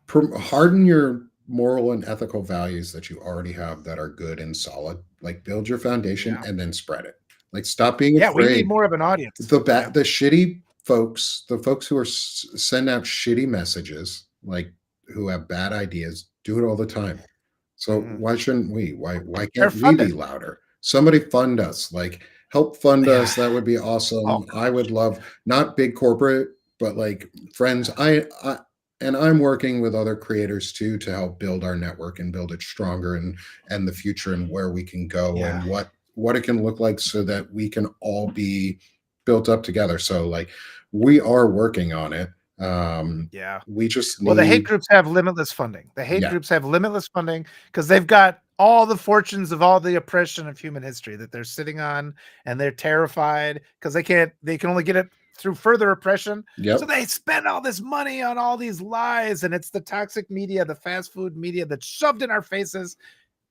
harden your moral and ethical values that you already have that are good and solid. Like, build your foundation and then spread it. Like, stop being Yeah, we need afraid. more of an audience. The shitty folks, the folks who are send out shitty messages, like, who have bad ideas, do it all the time. So why shouldn't we? Why can't we be louder? Somebody fund us. Like, help fund us. That would be awesome. Oh, I would love, not big corporate, but like friends. And I'm working with other creators too to help build our network and build it stronger, and the future and where we can go and what it can look like, so that we can all be built up together. So like, we are working on it. We just need, the hate groups have limitless funding. The hate groups have limitless funding because they've got all the fortunes of all the oppression of human history that they're sitting on, and they're terrified because they can only get it through further oppression. Yep. So they spend all this money on all these lies, and it's the toxic media, the fast food media that's shoved in our faces.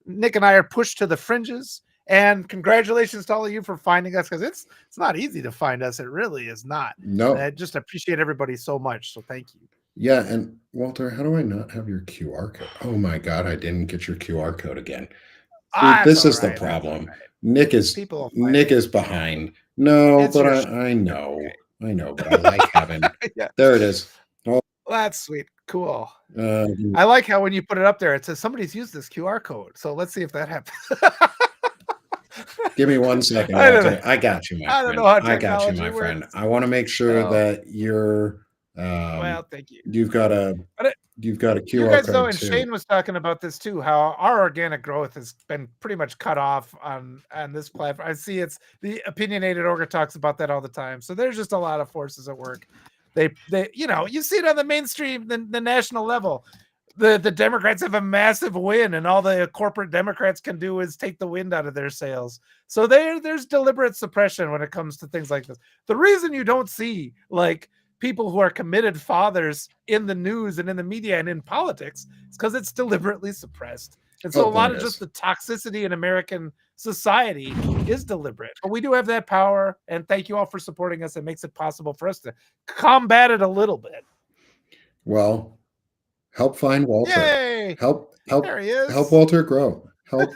Nick and I are pushed to the fringes. And congratulations to all of you for finding us, because it's not easy to find us. It really is not. No. I just appreciate everybody so much. So thank you. Yeah, and Walter, how do I not have your QR code? Oh my God, I didn't get your QR code again. See, this is the problem. Right. Nick is behind. No, but I know. Okay. I know, but I like having. Yeah. There it is. Oh, that's sweet. Cool. I like how when you put it up there, it says somebody's used this QR code. So let's see if that happens. Give me 1 second, Walter. I got you, my friend. I got you, my friend. I want to make sure that you're. Well, thank you. You've got a QR you guys code know, and too. Shane was talking about this too, how our organic growth has been pretty much cut off on this platform. I see it's the opinionated ogre talks about that all the time. So there's just a lot of forces at work. They you see it on the mainstream, the national level. The Democrats have a massive win, and all the corporate Democrats can do is take the wind out of their sails. So there's deliberate suppression when it comes to things like this. The reason you don't see like people who are committed fathers in the news and in the media and in politics is because it's deliberately suppressed. And so a lot of just the toxicity in American society is deliberate. But we do have that power, and thank you all for supporting us. It makes it possible for us to combat it a little bit. Well, help find Walter. Yay! Help there he is. Help Walter grow. Help.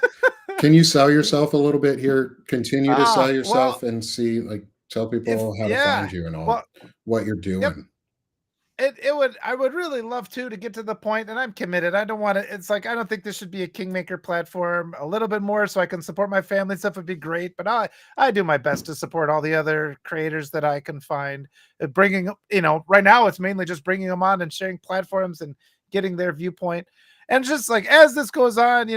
Can you sell yourself a little bit here? Continue to sell yourself and see, like, tell people how to find you and all what you're doing. Yep. I would really love to get to the point, and I'm committed. I don't want to. It's like I don't think this should be a kingmaker platform. A little bit more so I can support my family stuff would be great. But I do my best to support all the other creators that I can find. Bringing right now it's mainly just bringing them on and sharing platforms and getting their viewpoint. And just like as this goes on,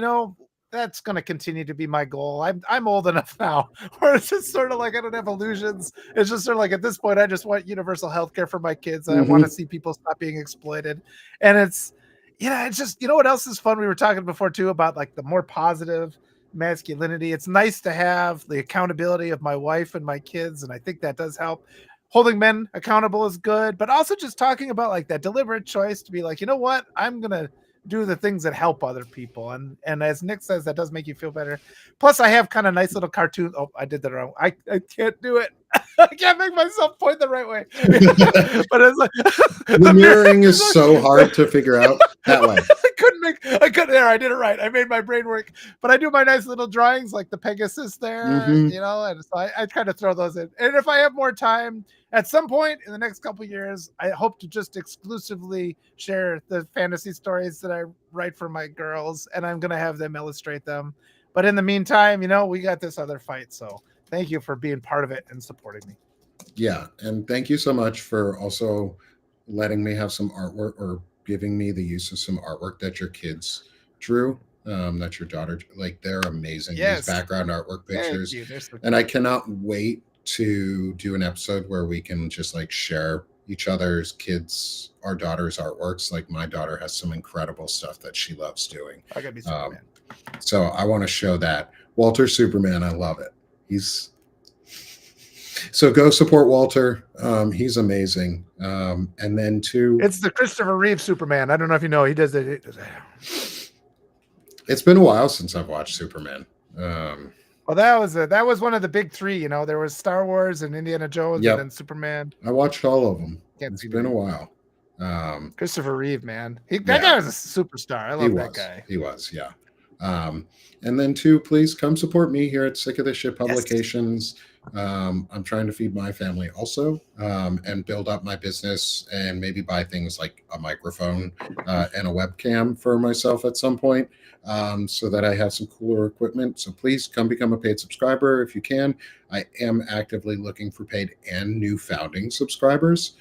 that's going to continue to be my goal. I'm old enough now where it's just sort of like I don't have illusions. It's just sort of like at this point, I just want universal health care for my kids. I want to see people stop being exploited. And it's just, what else is fun? We were talking before too about like the more positive masculinity. It's nice to have the accountability of my wife and my kids. And I think that does help. Holding men accountable is good, but also just talking about like that deliberate choice to be like, you know what, I'm going to do the things that help other people. And as Nick says, that does make you feel better. Plus I have kind of nice little cartoons. Oh, I did that wrong. I can't do it. I can't make myself point the right way. But it's like the mirroring is so hard to figure out that way. I couldn't there. I did it right. I made my brain work, but I do my nice little drawings like the Pegasus there, and so I try to throw those in. And if I have more time at some point in the next couple of years, I hope to just exclusively share the fantasy stories that I write for my girls, and I'm going to have them illustrate them. But in the meantime, we got this other fight. So thank you for being part of it and supporting me. Yeah. And thank you so much for also letting me have some artwork or giving me the use of some artwork that your kids drew. That your daughter, like, they're amazing. Yes. These background artwork pictures. And I cannot wait to do an episode where we can just like share each other's kids, our daughter's artworks. Like my daughter has some incredible stuff that she loves doing. I gotta be Superman. So I want to show that. Walter Superman, I love it. So go support Walter. He's amazing. And then it's the Christopher Reeve Superman. I don't know if you know, he does it. It's been a while since I've watched Superman. Well, that was one of the big three. There was Star Wars and Indiana Jones and then Superman. I watched all of them. It's been a while. Christopher Reeve, man, that guy was a superstar. I love that guy. He was, yeah. And then please come support me here at Sick of This Shit Publications. Yes. I'm trying to feed my family also, and build up my business and maybe buy things like a microphone and a webcam for myself at some point, so that I have some cooler equipment. So please come become a paid subscriber if you can. I am actively looking for paid and new founding subscribers.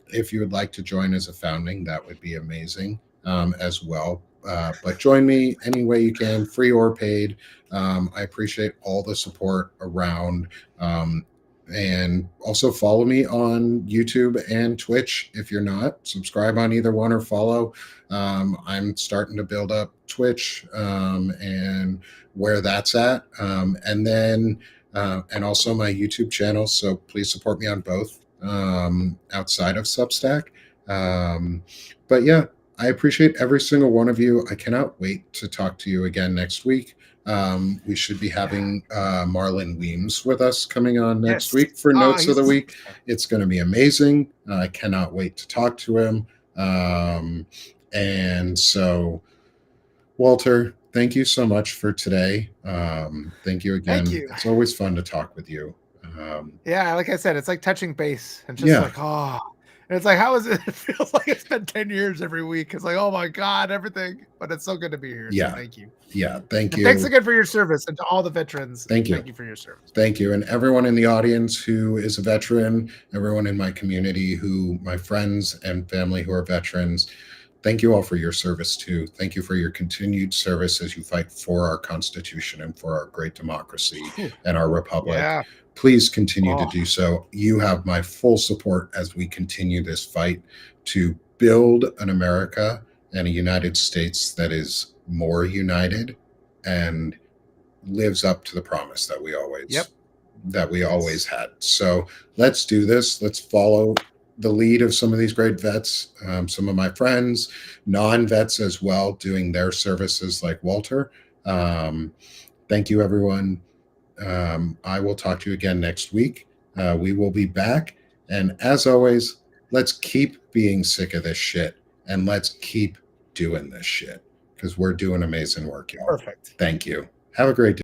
If you would like to join as a founding, that would be amazing as well. But join me any way you can, free or paid. I appreciate all the support around. And also follow me on YouTube and Twitch. If you're not, subscribe on either one or follow. I'm starting to build up Twitch and where that's at. And then and also my YouTube channel. So please support me on both outside of Substack. But yeah, I appreciate every single one of you. I cannot wait to talk to you again next week. We should be having Marlon Weems with us coming on next Yes. week for Notes of He's the a Week. superstar. It's going to be amazing. I cannot wait to talk to him. And so, Walter, thank you so much for today. Thank you again. Thank you. It's always fun to talk with you. Yeah, like I said, it's like touching base and just Yeah. like, oh, and it's like, how is it? It feels like it's been 10 years every week. It's like, oh my God, everything. But it's so good to be here. Yeah. So thank you. Yeah. Thank And you. thanks again for your service, and to all the veterans. Thank you. Thank you for your service. Thank you. And everyone in the audience who is a veteran, everyone in my community who, my friends and family who are veterans, thank you all for your service too. Thank you for your continued service as you fight for our Constitution and for our great democracy and our republic. Yeah. Please continue to do so. You have my full support as we continue this fight to build an America and a United States that is more united and lives up to the promise that we always had. So let's do this. Let's follow the lead of some of these great vets, some of my friends, non-vets as well, doing their services like Walter. Thank you, everyone. I will talk to you again next week. We will be back. And as always, let's keep being sick of this shit and let's keep doing this shit because we're doing amazing work, y'all. Perfect. Thank you. Have a great day.